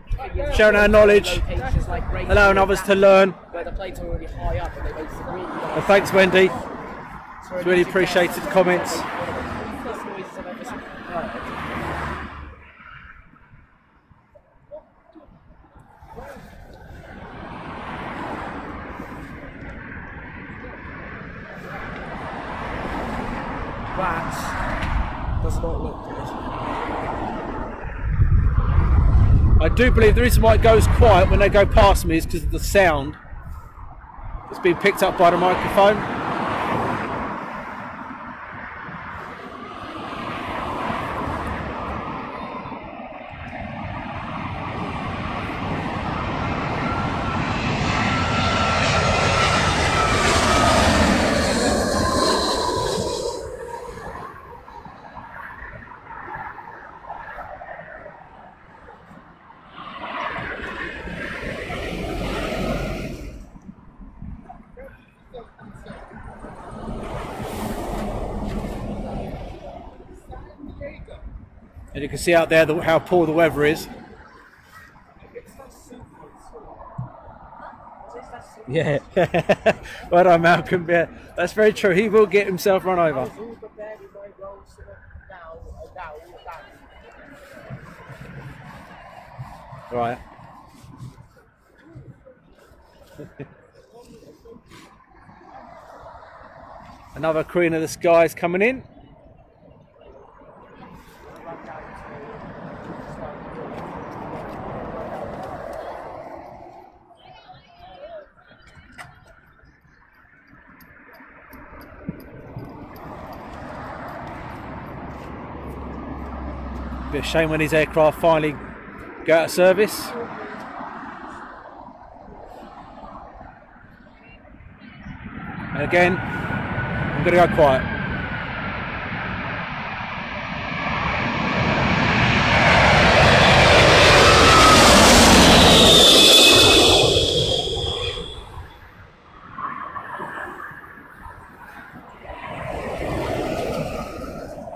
sharing our knowledge, allowing others to learn. where the plates are already high up and they make some really And thanks, Wendy. It's really appreciated comments. That does not look good. I do believe the reason why it goes quiet when they go past me is because of the sound that's being picked up by the microphone. And you can see out there how poor the weather is. Yeah. Well done, Malcolm. Yeah, that's very true. He will get himself run over. Right. Another Queen of the Skies coming in. Bit of shame when these aircraft finally go out of service. And again, I'm going to go quiet.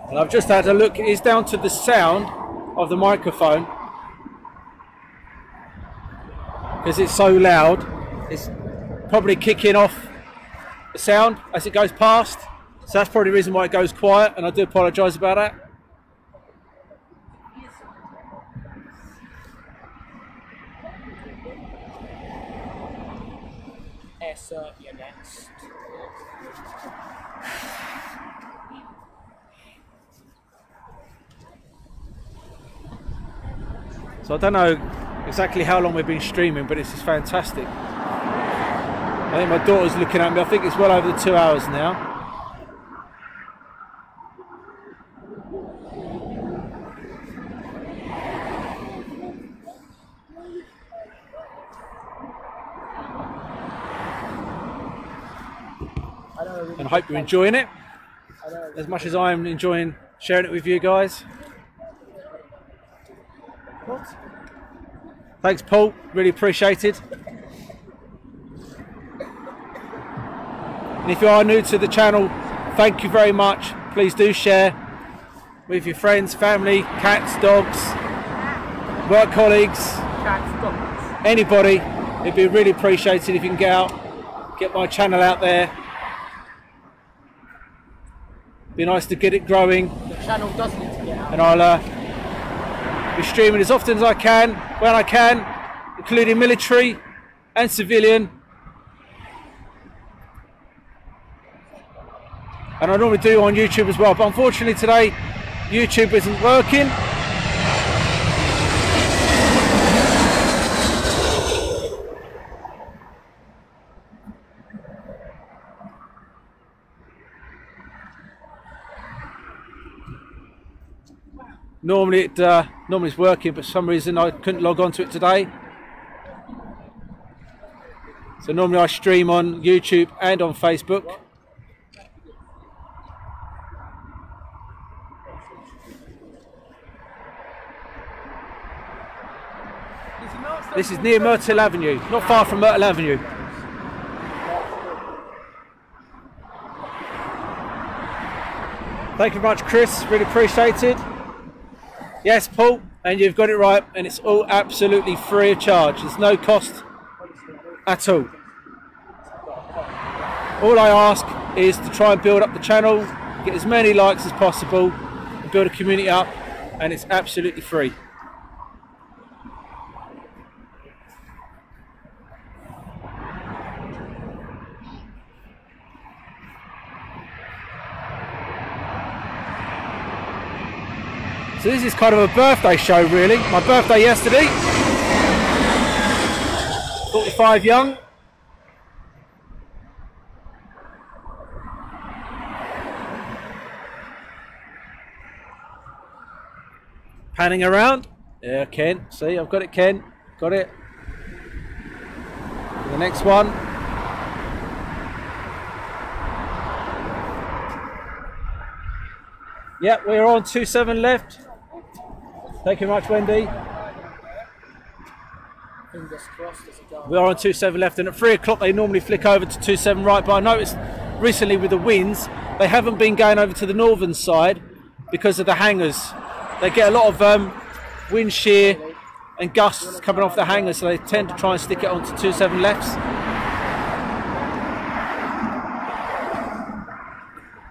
And I've just had a look, it's down to the sound of the microphone. Because it's so loud, it's probably kicking off the sound as it goes past. So that's probably the reason why it goes quiet, and I do apologise about that. Yes, you're next. So I don't know exactly how long we've been streaming, but this is fantastic. I think my daughter's looking at me. I think it's well over the 2 hours now. And I hope you're enjoying it as much as I'm enjoying sharing it with you guys. Thanks, Paul. Really appreciated. And if you are new to the channel, thank you very much. Please do share with your friends, family, cats, dogs, work colleagues, anybody. It'd be really appreciated if you can get my channel out there. Be nice to get it growing. The channel does need to get out. And I'll be streaming as often as I can, when I can, including military and civilian. And I normally do on YouTube as well, but unfortunately today YouTube isn't working. Normally it's working, but for some reason I couldn't log on to it today. So normally I stream on YouTube and on Facebook. This is near Myrtle Avenue, not far from Myrtle Avenue. Thank you very much, Chris, really appreciated. Yes, Paul, and you've got it right, and it's all absolutely free of charge. There's no cost at all. All I ask is to try and build up the channel, get as many likes as possible, and build a community up, and it's absolutely free. So this is kind of a birthday show, really. My birthday yesterday. 45 young. Panning around. Yeah, Ken. See, I've got it, Ken. Got it. The next one. Yep, we're on 27 left. Thank you very much, Wendy. Fingers crossed as a We are on 27 left, and at 3 o'clock they normally flick over to 27 right, but I noticed recently with the winds they haven't been going over to the northern side because of the hangars they get a lot of wind shear and gusts coming off the hangar, so they tend to try and stick it onto 27 lefts.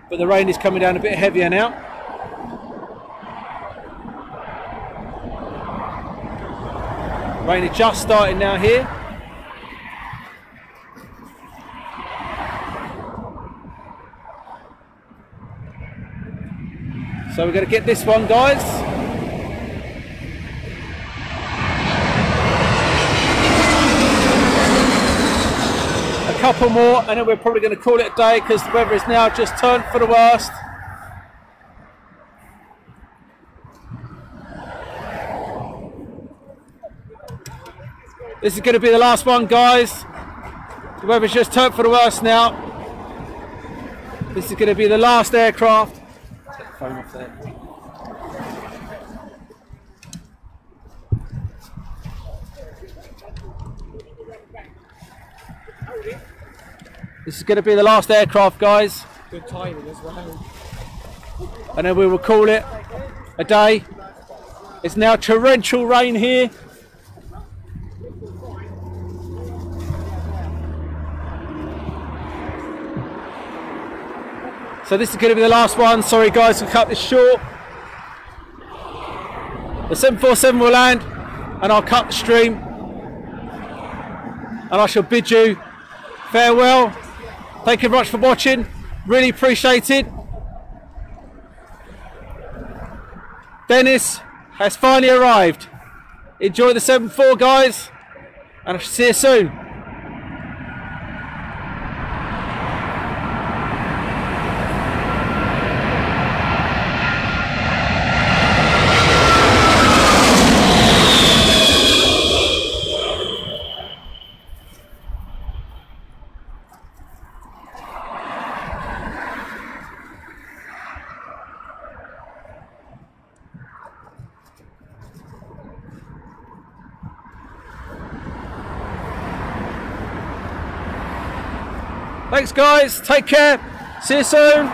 But the rain is coming down a bit heavier now. Rain is just starting now here. So we're going to get this one, guys. A couple more and then we're probably going to call it a day because the weather is now just turned for the worst. This is going to be the last one, guys. The weather's just turned for the worst now. This is going to be the last aircraft. Take the phone off there. This is going to be the last aircraft, guys. Good timing as well. And then we will call it a day. It's now torrential rain here. So this is going to be the last one. Sorry guys, we'll cut this short. The 747 will land and I'll cut the stream. And I shall bid you farewell. Thank you very much for watching. Really appreciate it. Dennis has finally arrived. Enjoy the 7-4, guys. And I shall see you soon. Thanks guys, take care, see you soon.